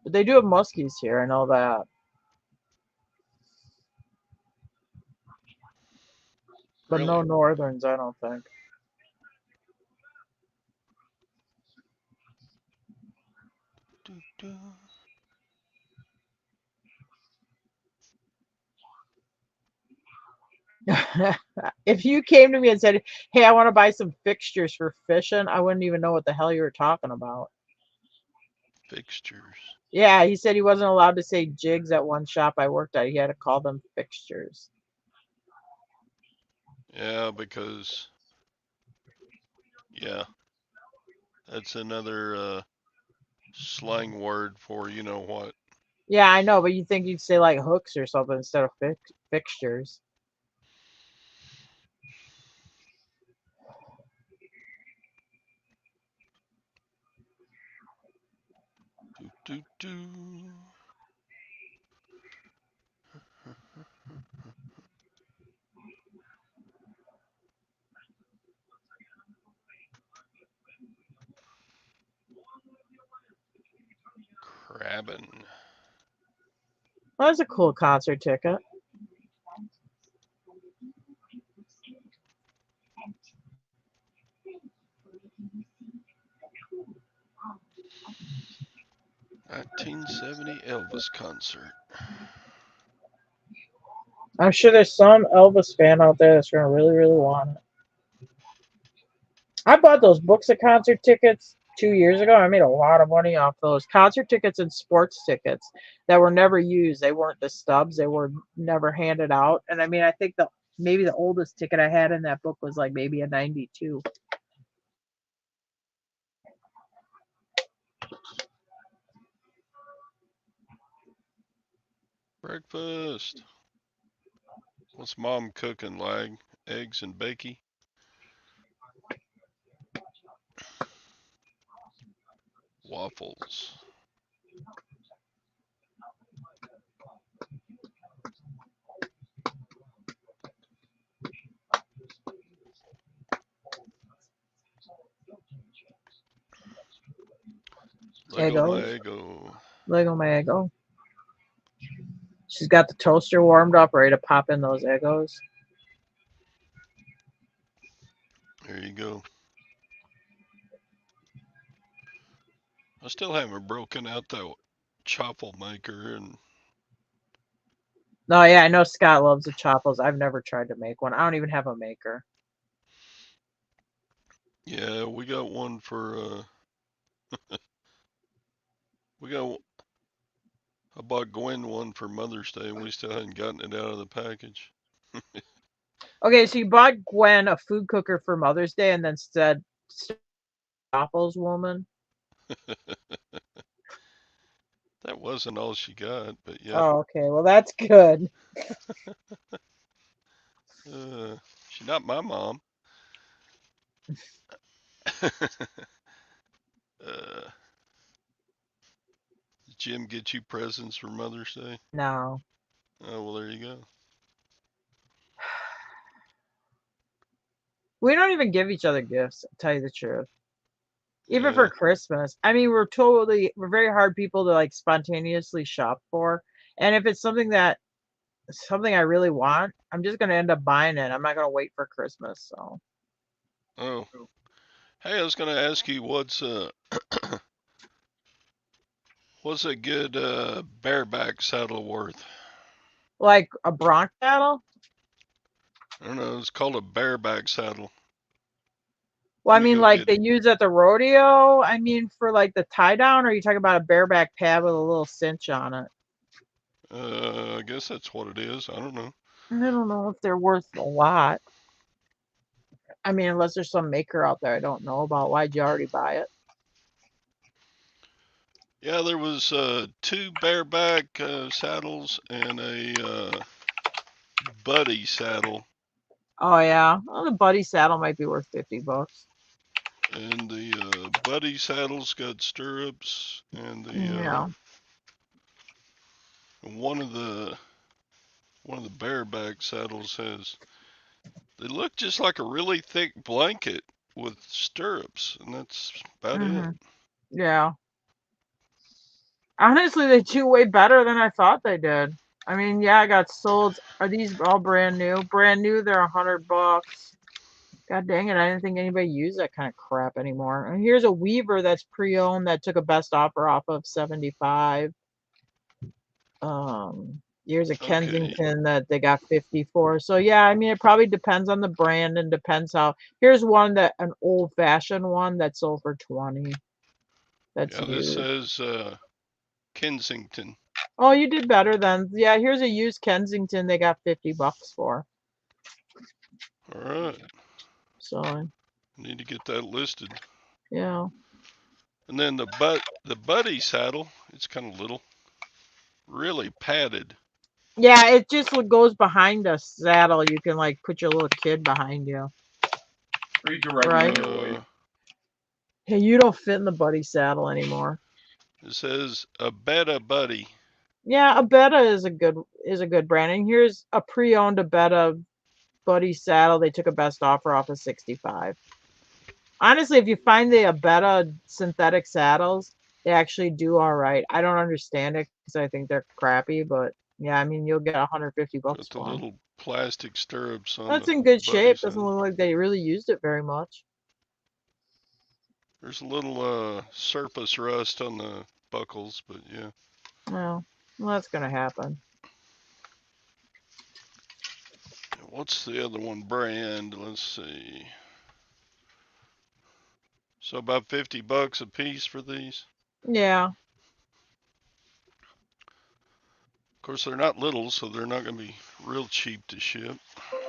But they do have muskies here, I know that. But no Really? northerns, I don't think. Doo, doo. If you came to me and said, "Hey, I want to buy some fixtures for fishing," I wouldn't even know what the hell you were talking about. Fixtures. Yeah, he said he wasn't allowed to say jigs at one shop I worked at. He had to call them fixtures. Yeah, because yeah, that's another slang word for you know what. Yeah, I know, but you think you'd say like hooks or something instead of fixtures. Doo, doo, doo. Crabbing. Well, that's a cool concert ticket. 1970 Elvis concert. I'm sure there's some Elvis fan out there that's gonna really, really want it. I bought those books of concert tickets 2 years ago. I made a lot of money off those concert tickets and sports tickets that were never used. They weren't the stubs. They were never handed out. And I mean, I think maybe the oldest ticket I had in that book was like maybe a 92. Breakfast. What's Mom cooking, Lag? Eggs and bakey? Waffles. Lego my Egos. Eggo. Lego my Eggo. She's got the toaster warmed up, ready to pop in those Egos. There you go. I still haven't broken out that chaffle maker, and No, yeah, I know Scott loves the chopples. I've never tried to make one. I don't even have a maker. yeah, we got one for we got. I bought Gwen one for Mother's Day, and we still hadn't gotten it out of the package. Okay, so you bought Gwen a food cooker for Mother's Day and then said chopples woman. That wasn't all she got, but yeah. Oh, okay. Well, that's good. She's not my mom. Did Jim get you presents for Mother's Day? No. Oh, well, there you go. We don't even give each other gifts, to tell you the truth. Even Yeah. for Christmas. I mean, we're very hard people to like spontaneously shop for. And if it's something I really want, I'm just gonna end up buying it. I'm not gonna wait for Christmas. So Oh. Hey, I was gonna ask you what's what's a good bareback saddle worth? like a bronc saddle. I don't know. It's called a bareback saddle. Well, I Let me mean, go like get they it. use at the rodeo. I mean, for like the tie down, or are you talking about a bareback pad with a little cinch on it? I guess that's what it is. I don't know. I don't know if they're worth a lot. I mean, unless there's some maker out there I don't know about. Why'd you already buy it? Yeah, there was two bareback saddles and a buddy saddle. Oh yeah, well, the buddy saddle might be worth $50. And the buddy saddle's got stirrups, and the Yeah. one of the bareback saddles has. They look just like a really thick blanket with stirrups, and that's about it. Yeah. Honestly, they do way better than I thought they did. I mean, yeah, I got sold. Are these all brand new? Brand new, they're $100. God dang it, I didn't think anybody used that kind of crap anymore. And here's a Weaver that's pre-owned that took a best offer off of 75. Here's a Okay. Kensington that they got 50 for. So yeah, I mean it probably depends on the brand and depends how. Here's one that an old-fashioned one that sold for 20. That's Yeah, this used. says Kensington. Oh, you did better then. Yeah, here's a used Kensington they got $50 for. All right. So Need to get that listed. yeah. And then the buddy saddle, it's kind of little, really padded. Yeah, it just goes behind the saddle. You can like put your little kid behind you. Read directly, Right. Hey, you don't fit in the buddy saddle anymore. It says a Beta Buddy. Yeah, Abetta is a good brand. And here's a pre-owned Abetta buddy saddle. They took a best offer off of 65. Honestly, if you find the Abetta synthetic saddles, they actually do all right. I don't understand it because I think they're crappy, but yeah, I mean you'll get $150 Got the for them. little plastic stirrups on That's the in good buddy shape. Doesn't saddle. look like they really used it very much. There's a little surface rust on the buckles, but yeah. Well, that's gonna happen. What's the other one brand? Let's see. So about $50 a piece for these. Yeah. Of course, they're not little, so they're not going to be real cheap to ship.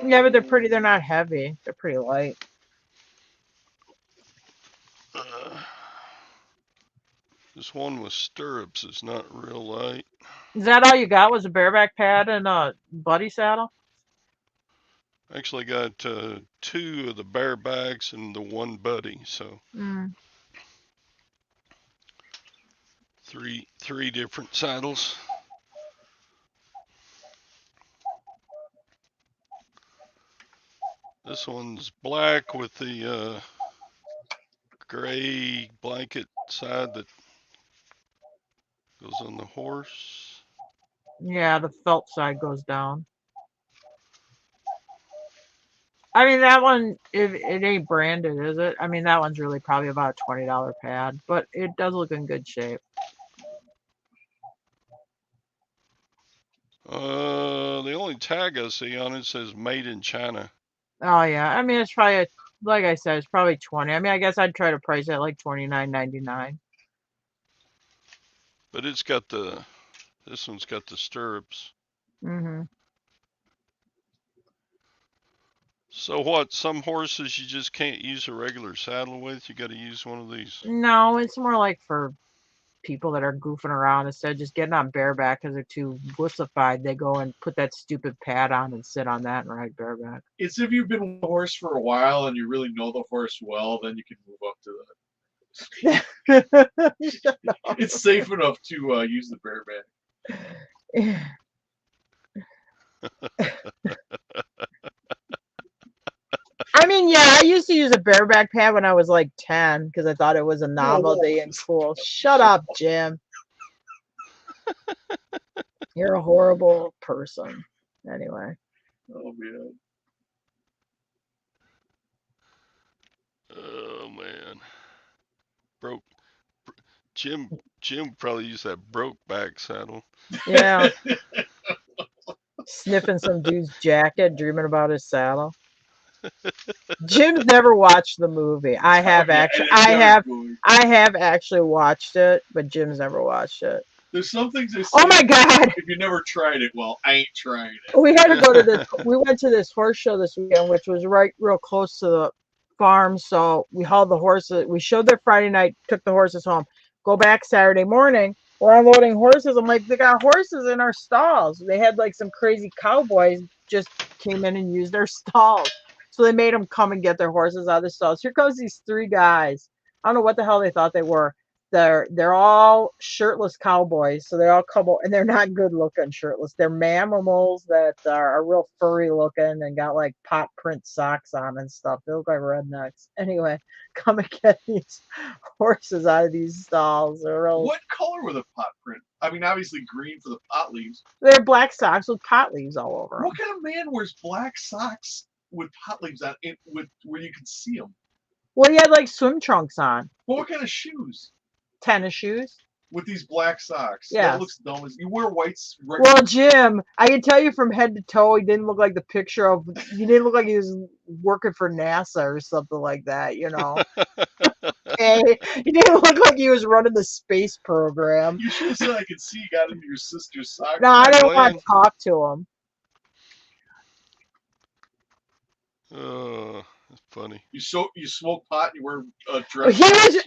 Yeah, but they're pretty. They're not heavy. They're pretty light. This one with stirrups is not real light. Is that all you got? Was a bareback pad and a buddy saddle? Actually got 2 of the barebacks and the 1 buddy, so Mm. three different saddles. This one's black with the gray blanket side that goes on the horse. Yeah, the felt side goes down. I mean, that one, it ain't branded, is it? I mean, that one's really probably about a $20 pad, but it does look in good shape. The only tag I see on it says made in China. Oh yeah, I mean, it's probably like I said, it's probably 20. I mean, I guess I'd try to price it at like $29.99. But this one's got the stirrups. Mm-hmm. So what? Some horses you just can't use a regular saddle with. You got to use one of these. No, it's more like for people that are goofing around instead of just getting on bareback because they're too wussified. They go and put that stupid pad on and sit on that and ride bareback. It's if you've been with the horse for a while and you really know the horse well, then you can move up to that. It's safe enough to use the bareback. I mean, yeah, I used to use a bareback pad when I was like 10 because I thought it was a novelty and cool. Shut up, Jim. You're a horrible person. Anyway. Oh man. Oh man. Jim probably used that broke back saddle. Yeah. Sniffing some dude's jacket, dreaming about his saddle. Jim's never watched the movie. I have actually watched it, but Jim's never watched it. There's some things they say. Oh my God! If you never tried it, well, I ain't trying it. We had to go to this. We went to this horse show this weekend, which was right real close to the farm. So we hauled the horses. We showed there Friday night, took the horses home. Go back Saturday morning. We're unloading horses. I'm like, they got horses in our stalls. They had like some crazy cowboys just came in and used their stalls. So they made them come and get their horses out of the stalls. Here comes these 3 guys. I don't know what the hell they thought they were. They're all shirtless cowboys, so they all come and they're not good looking shirtless. They're mamimals that are real furry looking and got like pot print socks on and stuff. They look like rednecks. Anyway, come and get these horses out of these stalls. They're real. What color were the pot print? I mean, obviously green for the pot leaves. They're black socks with pot leaves all over them. What kind of man wears black socks with pot leaves on it, where you can see them? Well, he had like swim trunks on. Well, what kind of shoes? Tennis shoes. With these black socks. Yeah. That looks dumb. You wear whites. Well, Jim, I can tell you from head to toe, he didn't look like the picture of. He didn't look like he was working for NASA or something like that, you know. Hey, he didn't look like he was running the space program. You should have said I could see you got into your sister's socks. No, I didn't want to talk to him. That's funny. You smoke pot and you wear a dress. He was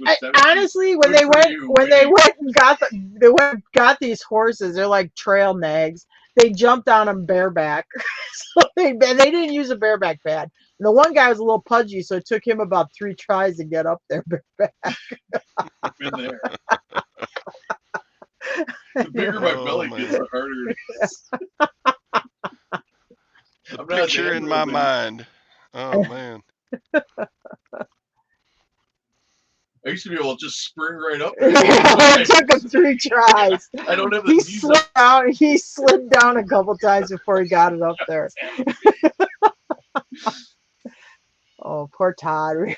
honestly when they went and got these horses, they're like trail nags. They jumped on them bareback, so they didn't use a bareback pad. And the one guy was a little pudgy, so it took him about 3 tries to get up there bareback. I've been there. The bigger my belly gets, the harder it is. The picture in my mind. Oh man. I used to be able to just spring right up there. It took him 3 tries. I don't have the He slid down a couple times before he got it up there. Oh, poor Todd.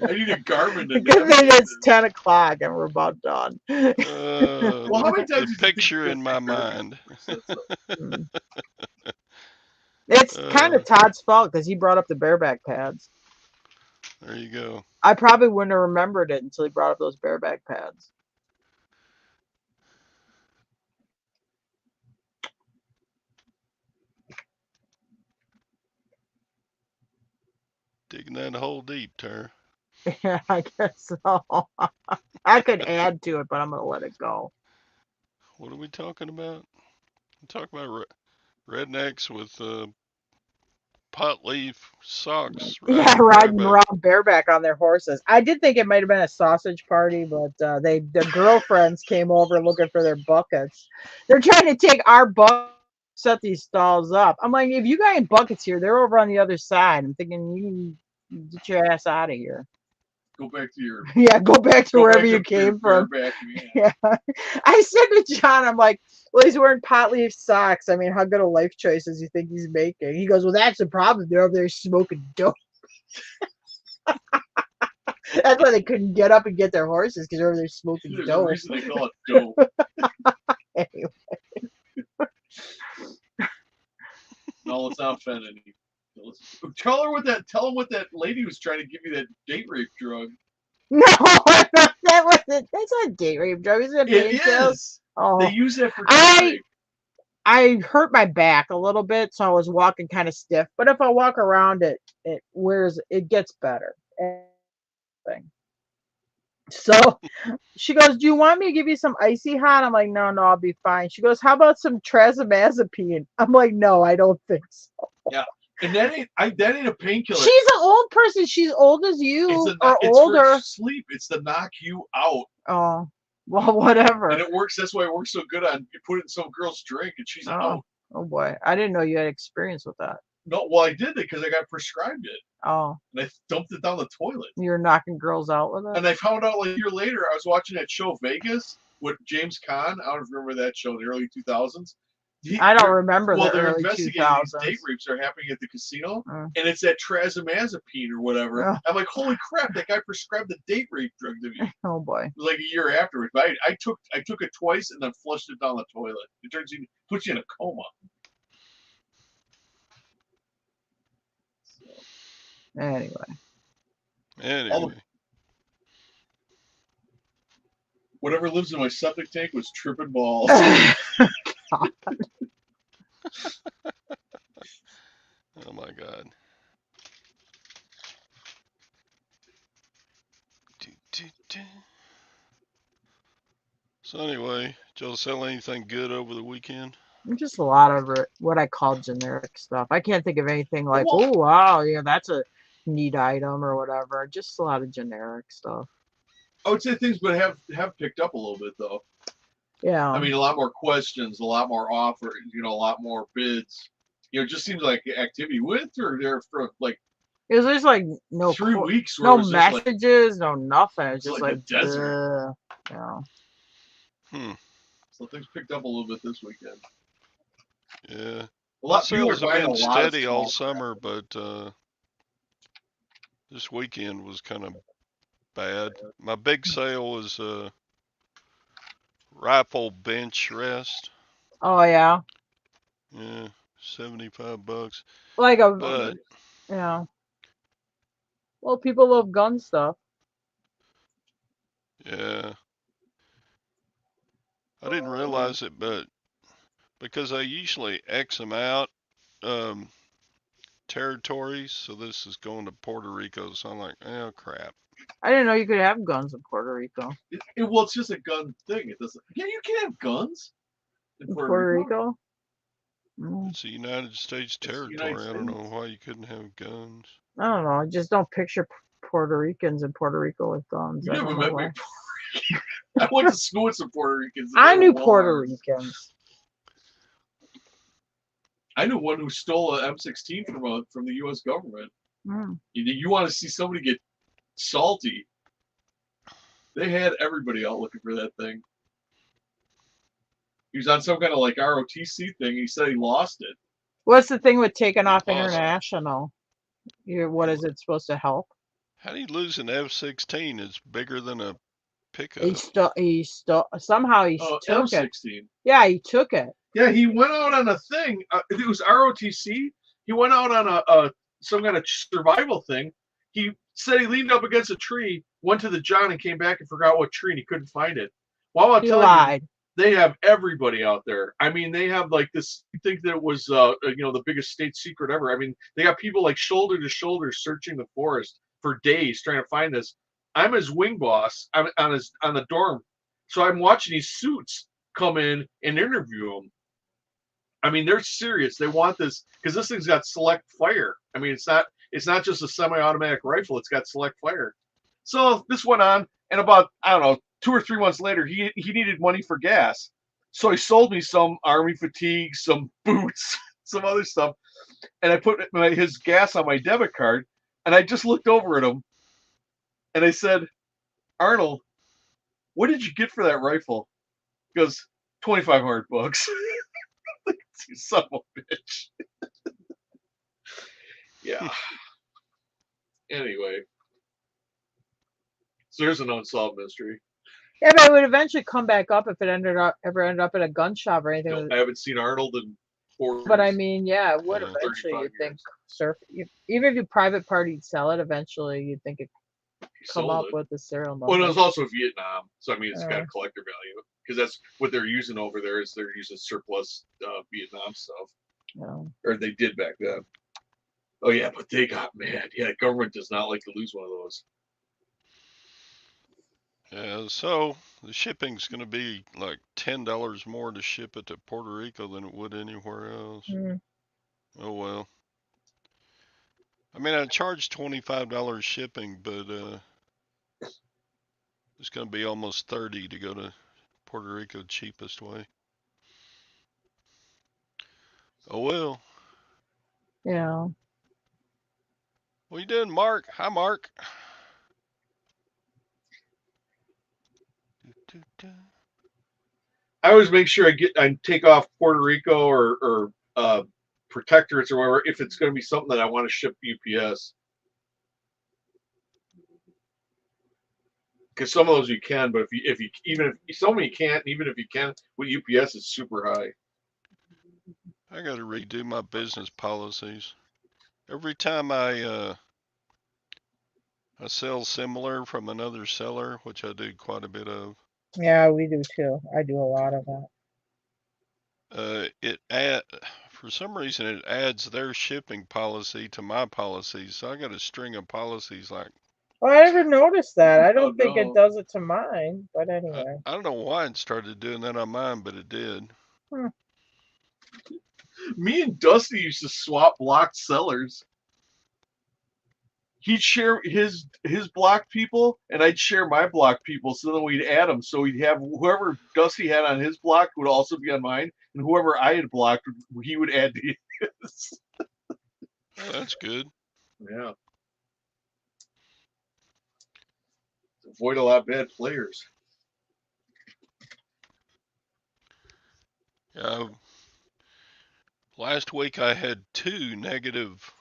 I need a Garmin to Good thing navigate it's this. 10 o'clock and we're about done. Well, how many times The did you think picture you in got my that Garmin mind. before you said so? Mm. It's kind Uh, of Todd's fault because he brought up the bareback pads. there you go. I probably wouldn't have remembered it until he brought up those bareback pads. Digging that hole deep, Tara. Yeah, I guess so. I could add to it, but I'm gonna let it go. What are we talking about? I'm talking about rednecks with pot leaf socks Yeah, riding riding bareback. around bareback on their horses. I did think it might have been a sausage party, but their girlfriends came over looking for their buckets. They're trying to take our buckets, set these stalls up. I'm like, if you got any buckets here, they're over on the other side. I'm thinking you get your ass out of here. Go back to your. Yeah, go back to Go wherever back you to came from. bareback, man. Yeah. I said to John, I'm like, well, he's wearing pot leaf socks. I mean, how good of life choices you think he's making? He goes, well, that's the problem. They're over there smoking dope. That's why they couldn't get up and get their horses because they're over there smoking There's a dope. reason they call it dope. Anyway. No, let's not offend any. Tell him what that lady was trying to give you that date rape drug. No, that wasn't. That's not date rape drug. Isn't it It painkillers? is. Oh, They use that for date rape. I hurt my back a little bit, so I was walking kind of stiff. But if I walk around it, it gets better. Thing. So she goes, "Do you want me to give you some icy hot?" I'm like, "No, I'll be fine." She goes, "How about some trazomazepine?" I'm like, "No, I don't think so." Yeah, and that ain't a painkiller. She's an old person. She's old as you or it's older. for sleep. It's to knock you out. Oh, well, whatever. And it works. That's why it works so good on. You put it in some girl's drink, and she's out. Oh boy, I didn't know you had experience with that. No, well, I did it because I got prescribed it. Oh. And I dumped it down the toilet. You're knocking girls out with it? And I found out like a year later, I was watching that show Vegas with James Caan. I don't remember that show in the early 2000s. I don't remember the they're early investigating 2000s. these date rapes are happening at the casino, and it's that trazomazepine or whatever. I'm like, holy crap, that guy prescribed the date rape drug to me. Oh boy. It was like a year afterwards. But I took it twice and then flushed it down the toilet. It puts you in a coma. Anyway. Whatever lives in my septic tank was tripping balls. Oh my God. So anyway, did y'all sell anything good over the weekend? Just a lot of what I call generic stuff. I can't think of anything like, oh wow, yeah, that's a neat item or whatever. Just a lot of generic stuff. I would say things would have picked up a little bit though. Yeah. I mean, a lot more questions, a lot more offers, a lot more bids. It just seems like activity went through there for like. It was just like no 3 weeks. No messages, no nothing. It was just like a desert. Yeah. So things picked up a little bit this weekend. Yeah. A lot of people sales have been steady all crap. summer, but this weekend was kind of bad. My big sale was rifle bench rest. Oh yeah. Yeah, $75. Like yeah. Well, people love gun stuff. Yeah. I didn't realize it, but because I usually X them out territories, so this is going to Puerto Rico, so I'm like, oh crap. I didn't know you could have guns in Puerto Rico. Well, it's just a gun thing. It doesn't. Yeah, you can have guns in Puerto Rico. It's a United States territory. I don't know why you couldn't have guns. I don't know. I just don't picture Puerto Ricans in Puerto Rico with guns. You never met me. I went to school with some Puerto Ricans. I knew Puerto Ricans. I knew one who stole an M16 from the U.S. government. You want to see somebody get salty? They had everybody out looking for that thing. He was on some kind of like ROTC thing. He said he lost it. What's the thing with taking off international? What is it supposed to help? How do you lose an F-16? It's bigger than a pickup. He somehow he Oh, took it. M16. Yeah, he took it. Yeah, he went out on a thing. It was ROTC. He went out on a some kind of survival thing. He said he leaned up against a tree, went to the John, and came back and forgot what tree, and he couldn't find it. Well, I'll He tell you, lied. they have everybody out there. I mean, they have like this. You think that it was, the biggest state secret ever. I mean, they got people like shoulder to shoulder searching the forest for days trying to find this. I'm his wing boss. I'm on the dorm, so I'm watching these suits come in and interview him. I mean, they're serious. They want this because this thing's got select fire. I mean, it's not just a semi-automatic rifle. It's got select fire. So this went on, and about, I don't know, 2 or 3 months later, he needed money for gas. So he sold me some army fatigue, some boots, some other stuff, and I put his gas on my debit card. And I just looked over at him, and I said, "Arnold, what did you get for that rifle?" He goes, $2,500. You son of a bitch. Yeah. Anyway, so there's an unsolved mystery. Yeah, but it would eventually come back up if it ever ended up at a gun shop or anything. I haven't seen Arnold in 4 years. But I mean, yeah, it would Yeah. eventually. 35 You think years. even if you private party'd sell it, eventually you'd think it He come sold up it. with the serial number. Well, it was also Vietnam, so I mean, it's got Uh. collector value because that's what they're using over there. Is they're using surplus Vietnam stuff, No. or they did back then. Oh yeah, but they got mad. Yeah, government does not like to lose one of those. Yeah, so the shipping's going to be like $10 more to ship it to Puerto Rico than it would anywhere else. Oh well. I mean, I charge $25 shipping, but it's going to be almost 30 to go to Puerto Rico cheapest way. Oh well. Yeah. What you doing, Mark? Hi, Mark. I always make sure I take off Puerto Rico or protectorates or whatever if it's going to be something that I want to ship UPS. Because some of those you can, but if some of you can't, even if you can, with UPS is super high. I got to redo my business policies. Every time I sell similar from another seller, which I do quite a bit of. Yeah, we do too. I do a lot of that. For some reason it adds their shipping policy to my policies, so I got a string of policies like. Well, I never noticed that. I don't think no. it does it to mine, but anyway. I don't know why it started doing that on mine, but it did. Me and Dusty used to swap blocked sellers. He'd share his blocked people, and I'd share my blocked people. So then we'd add them. So we'd have whoever Dusty had on his block would also be on mine, and whoever I had blocked, he would add to his. Oh, that's good. Yeah. Avoid a lot of bad players. Last week I had 2 negative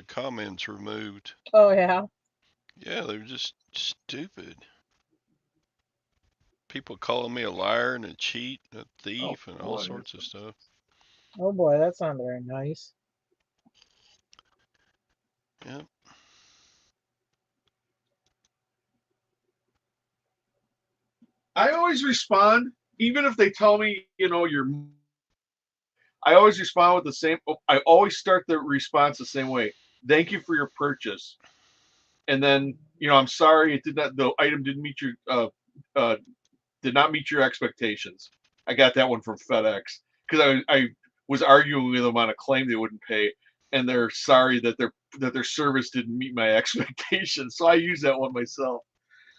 comments removed. Oh yeah. Yeah, they were just stupid. People calling me a liar and a cheat, and a thief, and all sorts of stuff. Oh boy, that's not very nice. Yep. I always respond, even if they tell me, I always respond with the same. I always start the response the same way. Thank you for your purchase, and then I'm sorry it did not. The item didn't meet your did not meet your expectations. I got that one from FedEx because I was arguing with them on a claim they wouldn't pay, and they're sorry that their service didn't meet my expectations. So I use that one myself.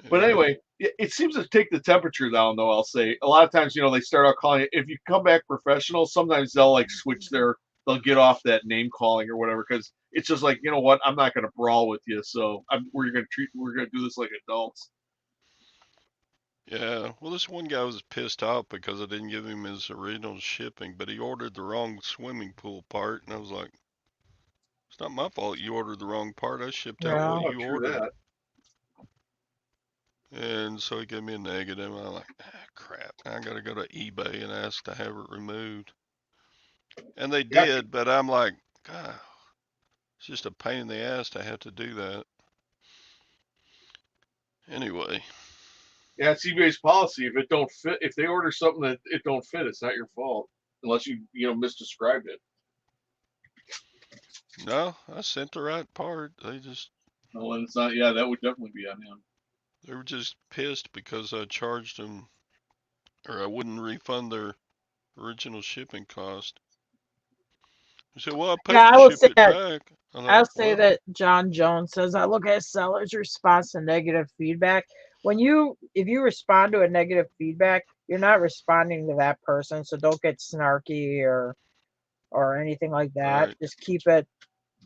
But anyway, it seems to take the temperature down, though. I'll say a lot of times, they start out calling it. If you come back professional, sometimes they'll like switch they'll get off that name calling or whatever because it's just like, you know what, I'm not going to brawl with you, so we're going to do this like adults. Yeah, well, this one guy was pissed off because I didn't give him his original shipping, but he ordered the wrong swimming pool part, and I was like, It's not my fault you ordered the wrong part. I shipped out Yeah. what Oh, you true ordered. that. And so he gave me a negative. I'm like, crap. I got to go to eBay and ask to have it removed. And they Yeah, did, but I'm like, God, it's just a pain in the ass to have to do that. Anyway, yeah, it's eBay's policy. If it don't fit, if they order something that it don't fit, it's not your fault unless you misdescribed it. no, I sent the right part. No, and it's not. Yeah, that would definitely be on him. They were just pissed because I charged them, or I wouldn't refund their original shipping cost. He said, well, I paid Yeah, to I will ship say it that. back. I'm I'll like, say well, that John Jones says I look at seller's response to negative feedback. If you respond to a negative feedback, you're not responding to that person, so don't get snarky or anything like that. right. Just keep it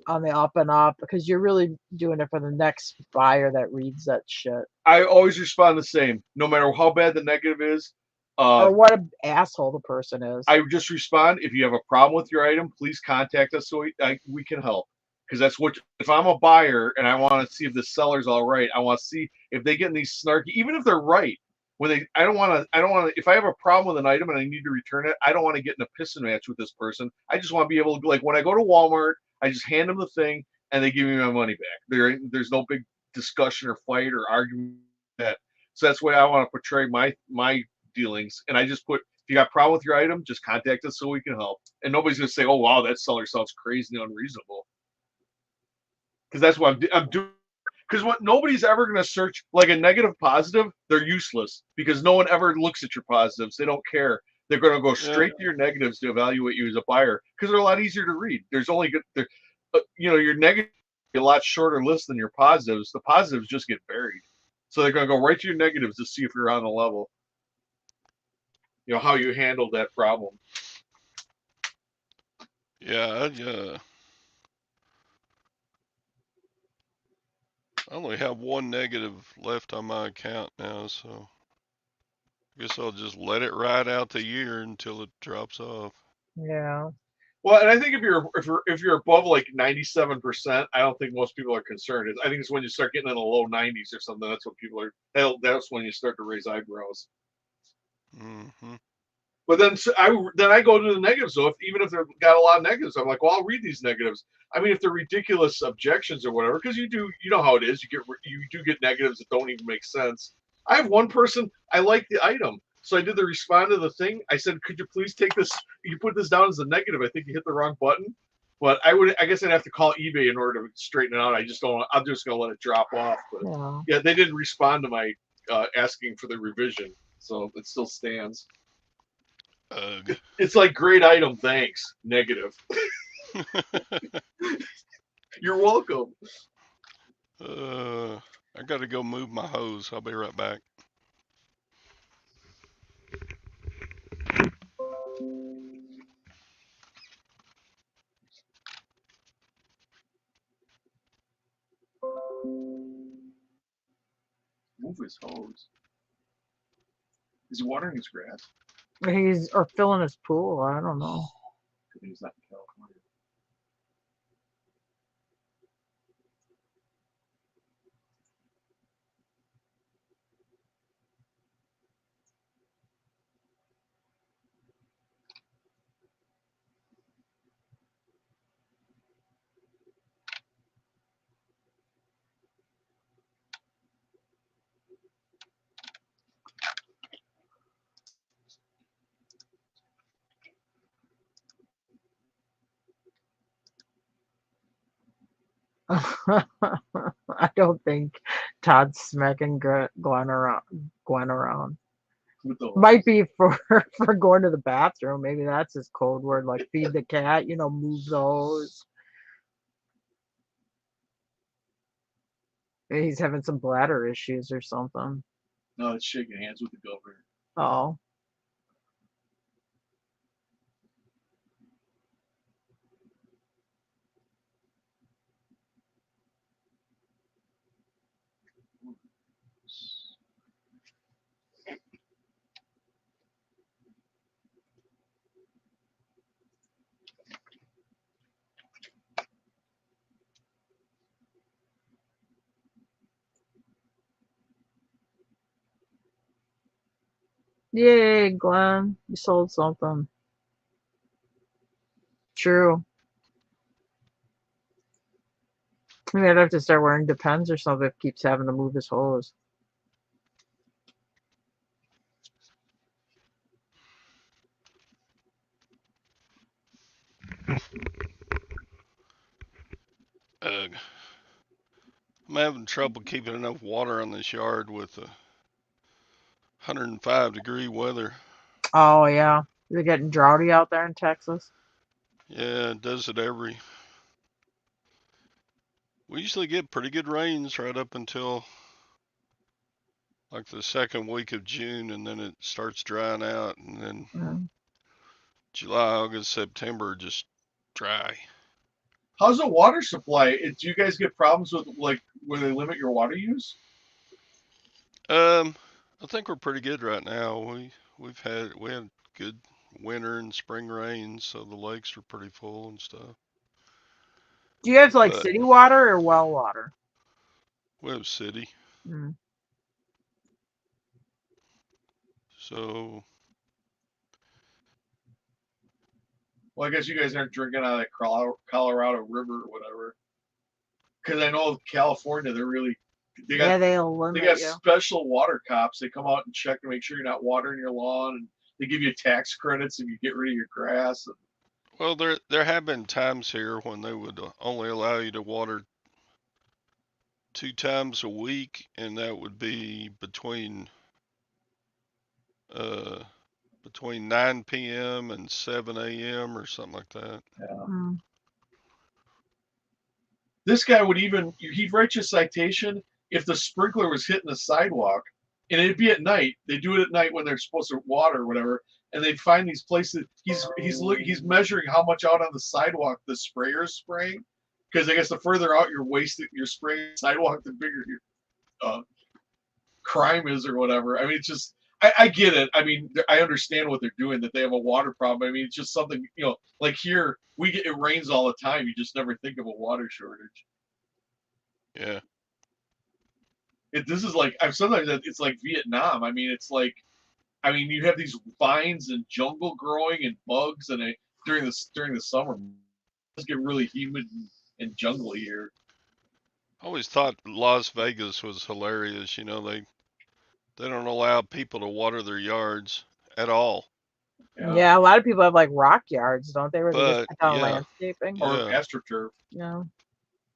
on the up and up because you're really doing it for the next buyer that reads that shit. I always respond the same, no matter how bad the negative is. Or what an asshole the person is. I just respond. If you have a problem with your item, please contact us so we can help. Because that's what, if I'm a buyer and I want to see if the seller's all right, I want to see if they get in these snarky, even if they're right. I don't want to, if I have a problem with an item and I need to return it, I don't want to get in a pissing match with this person. I just want to be able to, like, when I go to Walmart, I just hand them the thing and they give me my money back. There's no big discussion or fight or argument. That. So that's the way I want to portray my dealings. And I just put, if you got a problem with your item, just contact us so we can help. And nobody's gonna say, "Oh wow, that seller sounds crazy and unreasonable," because that's what I'm doing. Because what nobody's ever gonna search like a negative positive, they're useless because no one ever looks at your positives. They don't care. They're gonna go Yeah, straight to your negatives to evaluate you as a buyer because they're a lot easier to read. There's only good, your negative a lot shorter list than your positives. The positives just get buried, so they're gonna go right to your negatives to see if you're on the level. How you handle that problem. yeah, I only have one negative left on my account now, so I guess I'll just let it ride out the year until it drops off. Yeah. Well, and I think if you're above like 97%, I don't think most people are concerned. I think it's when you start getting in the low 90s or something. That's what people are. That's when you start to raise eyebrows. Hmm. But then I go to the negatives though. Even if they've got a lot of negatives, I'm like, well, I'll read these negatives. I mean, if they're ridiculous objections or whatever, because you know how it is. You do get negatives that don't even make sense. I have one person, I like the item, so I did the respond to the thing. I said, could you please take this? You put this down as a negative. I think you hit the wrong button. But I guess I'd have to call eBay in order to straighten it out. I'm just gonna let it drop off. But Yeah. yeah, they didn't respond to my asking for the revision, so it still stands. Ugh. It's like great item, thanks. Negative. You're welcome. I gotta go move my hose. I'll be right back. Move his hose. Is he watering his grass? Or filling his pool. I don't know. He's not in California. I don't think Todd's smacking Glenn around. With the Might be for for going to the bathroom. Maybe that's his code word, like feed the cat. Move the hose. Maybe he's having some bladder issues or something. No, it's shaking hands with the governor. Oh, Yay, Glenn. You sold something. True. Maybe I'd have to start wearing Depends or something if it keeps having to move his hose. I'm having trouble keeping enough water on this yard with 105-degree weather. Oh, yeah. Is it getting droughty out there in Texas? Yeah, it does it we usually get pretty good rains right up until like the second week of June, and then it starts drying out, and then Mm. July, August, September just dry. How's the water supply? Do you guys get problems with like where they limit your water use? I think we're pretty good right now. We had good winter and spring rains, so the lakes are pretty full and stuff. Do you have like But city water or well water? we have city, Mm. so Well, I guess you guys aren't drinking out of the Colorado River or whatever. Because I know California, they Yeah, got they'll they limit got you. special water cops. They come out and check to make sure you're not watering your lawn, and they give you tax credits if you get rid of your grass. well there have been times here when they would only allow you to water 2 times a week, and that would be between 9 p.m. and 7 a.m. or something like that. Yeah. Mm. This guy he'd write you a citation if the sprinkler was hitting the sidewalk, and it'd be at night. They do it at night when they're supposed to water or whatever, and they'd find these places. He's measuring how much out on the sidewalk the sprayer's spraying, because I guess the further out you're spraying the sidewalk, the bigger your crime is or whatever. I mean, it's just I get it. I mean, I understand what they're doing, that they have a water problem. I mean, it's just something, like here it rains all the time. You just never think of a water shortage. Yeah. This is like sometimes it's like Vietnam. I mean, it's like, I mean, you have these vines and jungle growing and bugs, and during the summer, it get really humid and jungly here. I always thought Las Vegas was hilarious. They don't allow people to water their yards at all. Yeah, a lot of people have like rock yards, don't they? Where they just But put down yeah, landscaping. Or yeah. AstroTurf. Yeah.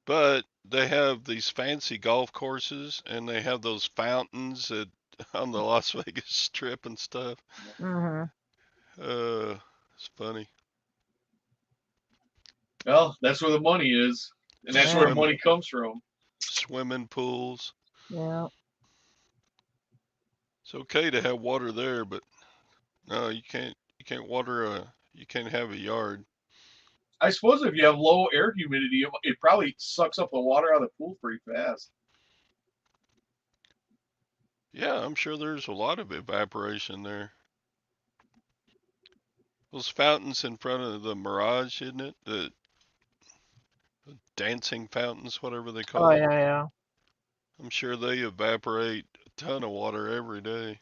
But they have these fancy golf courses, and they have those fountains on the Las Vegas Strip and stuff. Mm-hmm. It's funny. Well, that's where the money is, and that's where the money comes from. Swimming pools. Yeah. It's okay to have water there, but no, you can't. You can't You can't have a yard. I suppose if you have low air humidity, it probably sucks up the water out of the pool pretty fast. Yeah, I'm sure there's a lot of evaporation there. Those fountains in front of the Mirage, isn't it? The dancing fountains, whatever they call Oh them. yeah. I'm sure they evaporate a ton of water every day.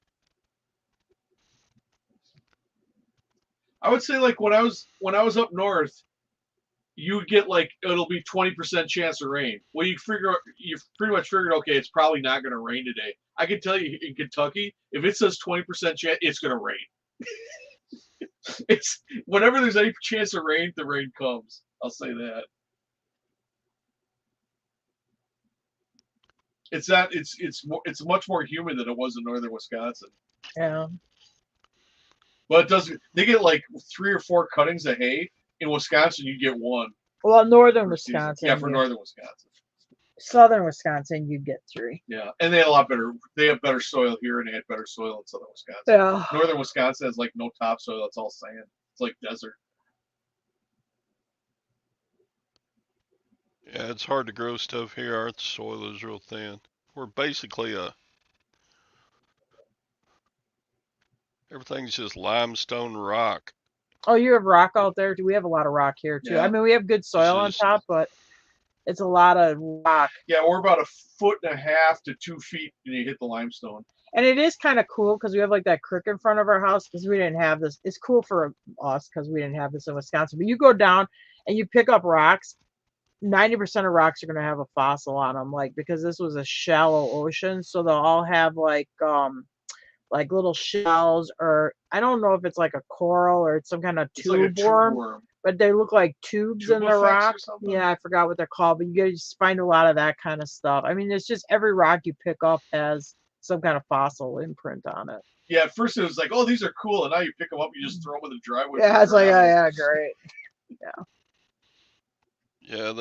I would say, like, when I was up north, you get like it'll be 20% chance of rain. Well, you pretty much figured, okay, it's probably not going to rain today. I can tell you in Kentucky, if it says 20% chance, it's going to rain. It's whenever there's any chance of rain, the rain comes. I'll say that. It's much more humid than it was in northern Wisconsin. Yeah. But it doesn't. They get like 3 or 4 cuttings of hay. In Wisconsin, you get 1. Well, northern per season. Wisconsin. Yeah, for northern Wisconsin. Southern Wisconsin, you get 3. Yeah, and they had a lot better. They have better soil here, and they had better soil in southern Wisconsin. Yeah. Northern Wisconsin has like no topsoil; it's all sand. It's like desert. Yeah, it's hard to grow stuff here. Our soil is real thin. We're basically everything's just limestone rock. Oh, you have rock out there? Do we have a lot of rock here too? Yeah. I mean, we have good soil on top, but it's a lot of rock. Yeah, we're about 1.5 to 2 feet, and you hit the limestone. And it is kind of cool because we have like that creek in front of our house because we didn't have this. It's cool for us because we didn't have this in Wisconsin. But you go down and you pick up rocks. 90% of rocks are going to have a fossil on them, like because this was a shallow ocean, so they'll all have like little shells, or I don't know if it's like a coral or it's some kind of It's like a tube tube worm, worm. but they look like tubes in the Tubifex or rock. something? Yeah, I forgot what they're called, but you guys find a lot of that kind of stuff. I mean, it's just every rock you pick up has some kind of fossil imprint on it. Yeah, at first it was like, oh, these are cool, and now you pick them up, you just throw them in the driveway. Yeah, it's like, oh yeah, great. Yeah,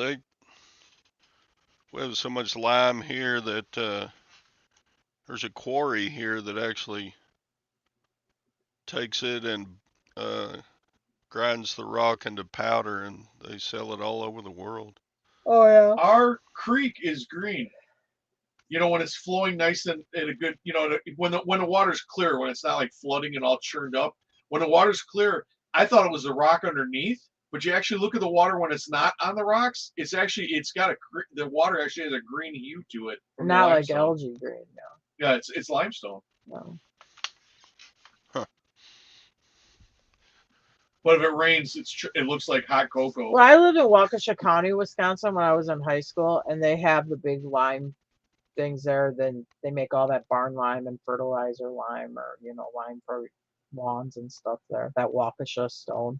we have so much lime here that there's a quarry here that actually takes it and grinds the rock into powder, and they sell it all over the world. Oh yeah. Our creek is green. You know, when it's flowing nice and a good, you know, when the water's clear, when it's not like flooding and all churned up. When the water's clear, I thought it was a rock underneath, but you actually look at the water when it's not on the rocks. It's got the water actually has a green hue to it. Not like algae green, no. Yeah, it's limestone. No. Huh. But if it rains, it looks like hot cocoa. Well, I lived in Waukesha County, Wisconsin when I was in high school, and they have the big lime things there. Then they make all that barn lime and fertilizer lime, or lime for lawns and stuff there. That Waukesha stone.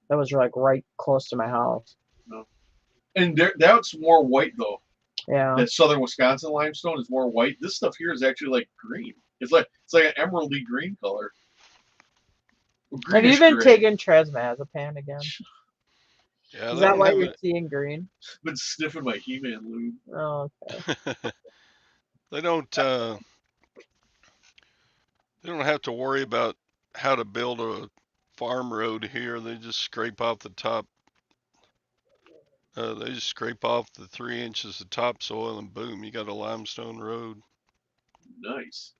That was like right close to my house. No. And that's more white though. Yeah. That southern Wisconsin limestone is more white. This stuff here is actually like green. It's like an emeraldy green color. Have you been taking trazodone again? Yeah, Is that why you're seeing green? Been sniffing my He-Man lube. Oh, okay. They don't have to worry about how to build a farm road here. They just scrape off the top. They just scrape off the 3 inches of topsoil, and boom, you got a limestone road. Nice.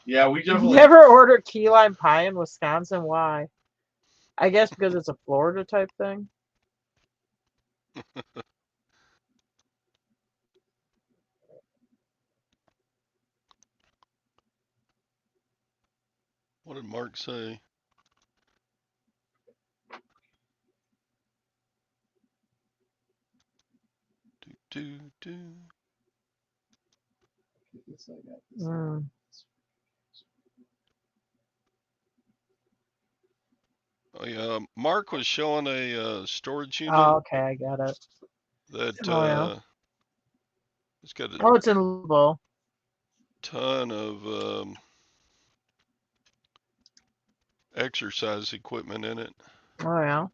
Yeah, we definitely never ordered key lime pie in Wisconsin. Why? I guess because it's a Florida type thing. What did Mark say? Do. Oh yeah, Mark was showing a storage unit. Oh, okay, I got it. That it's got Oh, it's in Louisville. ton of exercise equipment in it. Oh yeah.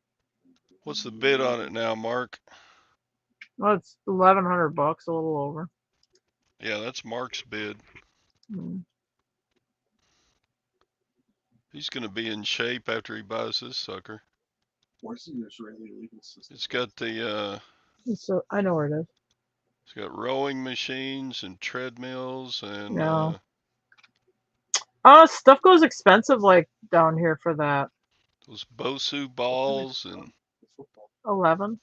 What's the bid on it now, Mark? Well, it's $1,100, a little over. Yeah, that's Mark's bid. He's gonna be in shape after he buys this sucker. Where's the Israeli legal system? It's got the So I know where it is. It's got rowing machines and treadmills and No. Stuff goes expensive like down here for that. Those Bosu balls and 11.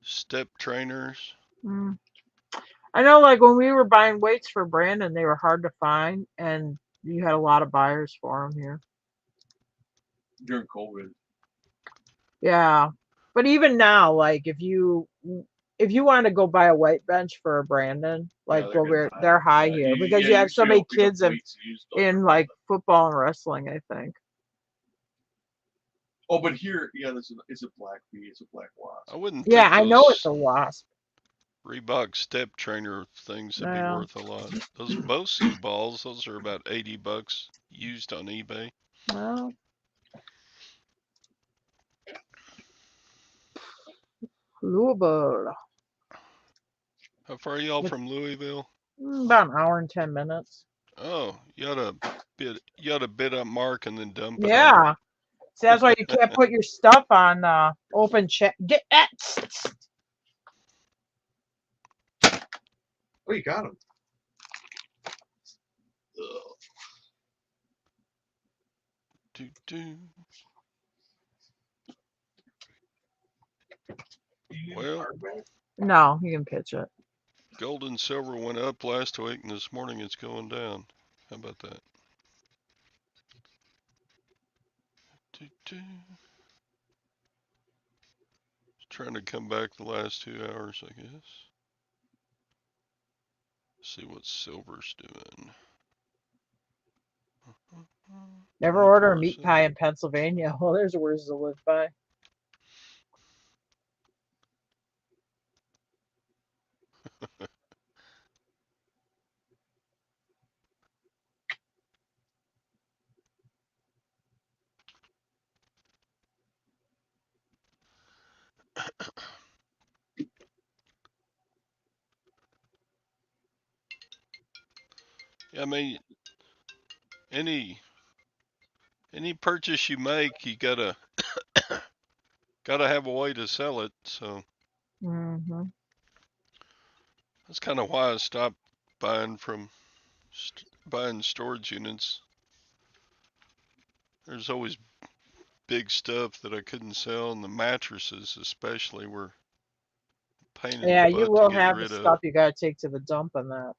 step trainers. I know, like when we were buying weights for Brandon, they were hard to find, and you had a lot of buyers for them here. During COVID. Yeah, but even now, like if you wanted to go buy a weight bench for Brandon, like they're high here because you have so many kids in like football and wrestling, I think. Oh, but here, yeah, it's a black bee, it's a black wasp. I wouldn't. Yeah, I know it's a wasp. Reebok step trainer things would be worth a lot. Those Bosu balls, those are about $80 used on eBay. Well, Louisville. How far are y'all from Louisville? About an hour and 10 minutes. Oh, you ought to bid up Mark and then dump it. Yeah. See, that's why you can't put your stuff on open chat. Get that. Oh, you got him. Do. Well, No, you can pitch it. gold and silver went up last week, and this morning it's going down. How about that? Trying to come back the last 2 hours, I guess. See what silver's doing. Never order a meat pie in Pennsylvania. Well, there's words to live by. I mean, any purchase you make, you gotta have a way to sell it. So Mm-hmm. that's kind of why I stopped buying buying storage units. There's always big stuff that I couldn't sell, and the mattresses especially were a pain in the Yeah, you butt to will get have the rid of. stuff you gotta take to the dump and that.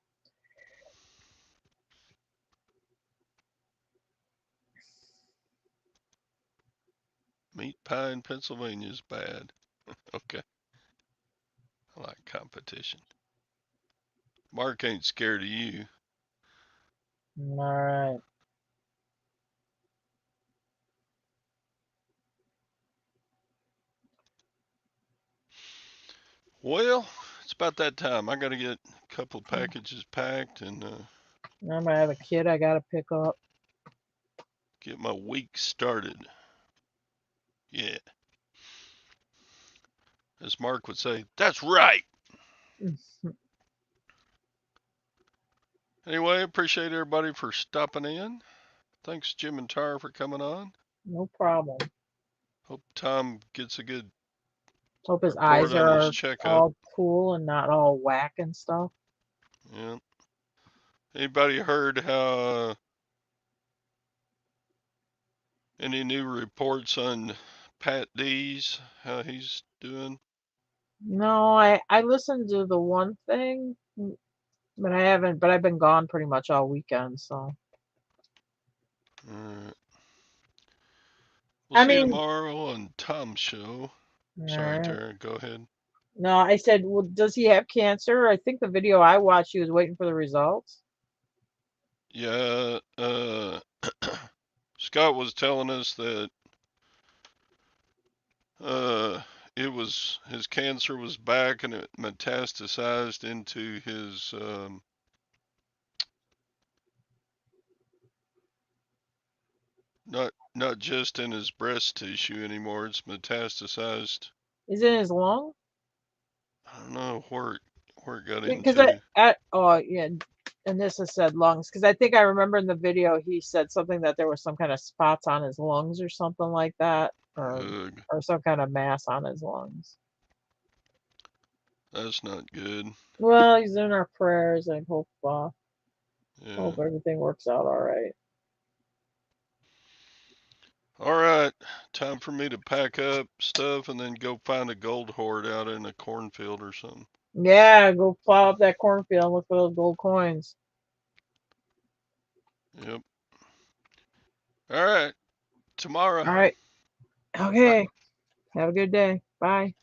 Meat pie in Pennsylvania is bad. Okay. I like competition. Mark ain't scared of you. All right. Well, it's about that time. I got to get a couple packages packed and I'm gonna have a kid I gotta pick up. get my week started. Yeah. As Mark would say, that's right. Anyway, appreciate everybody for stopping in. Thanks, Jim and Tara, for coming on. No problem. Hope Tom gets a good Hope his report eyes on his are checkup. all cool and not all whack and stuff. Yeah. Anybody heard how any new reports on Pat D's, how he's doing? No, I listened to the one thing, but I haven't. But I've been gone pretty much all weekend, so. Alright. We'll I see you mean, tomorrow on Tom's show. all Sorry, right. Tara, go ahead. No, I said, well, does he have cancer? I think the video I watched, he was waiting for the results. Yeah, Scott was telling us that it was his cancer was back and it metastasized into his not just in his breast tissue anymore. It's metastasized. Is it in his lung? I don't know where it got Because into. oh yeah, and this has said lungs. Because I think I remember in the video he said something that there was some kind of spots on his lungs or something like that, Ugh, or some kind of mass on his lungs. that's not good. Well, he's in our prayers, and hope Yeah. everything works out all right. All right, time for me to pack up stuff and then go find a gold hoard out in a cornfield or something. Yeah, go plow up that cornfield and look for those gold coins. Yep. All right. Tomorrow. All right. Okay. Have a good day. Bye.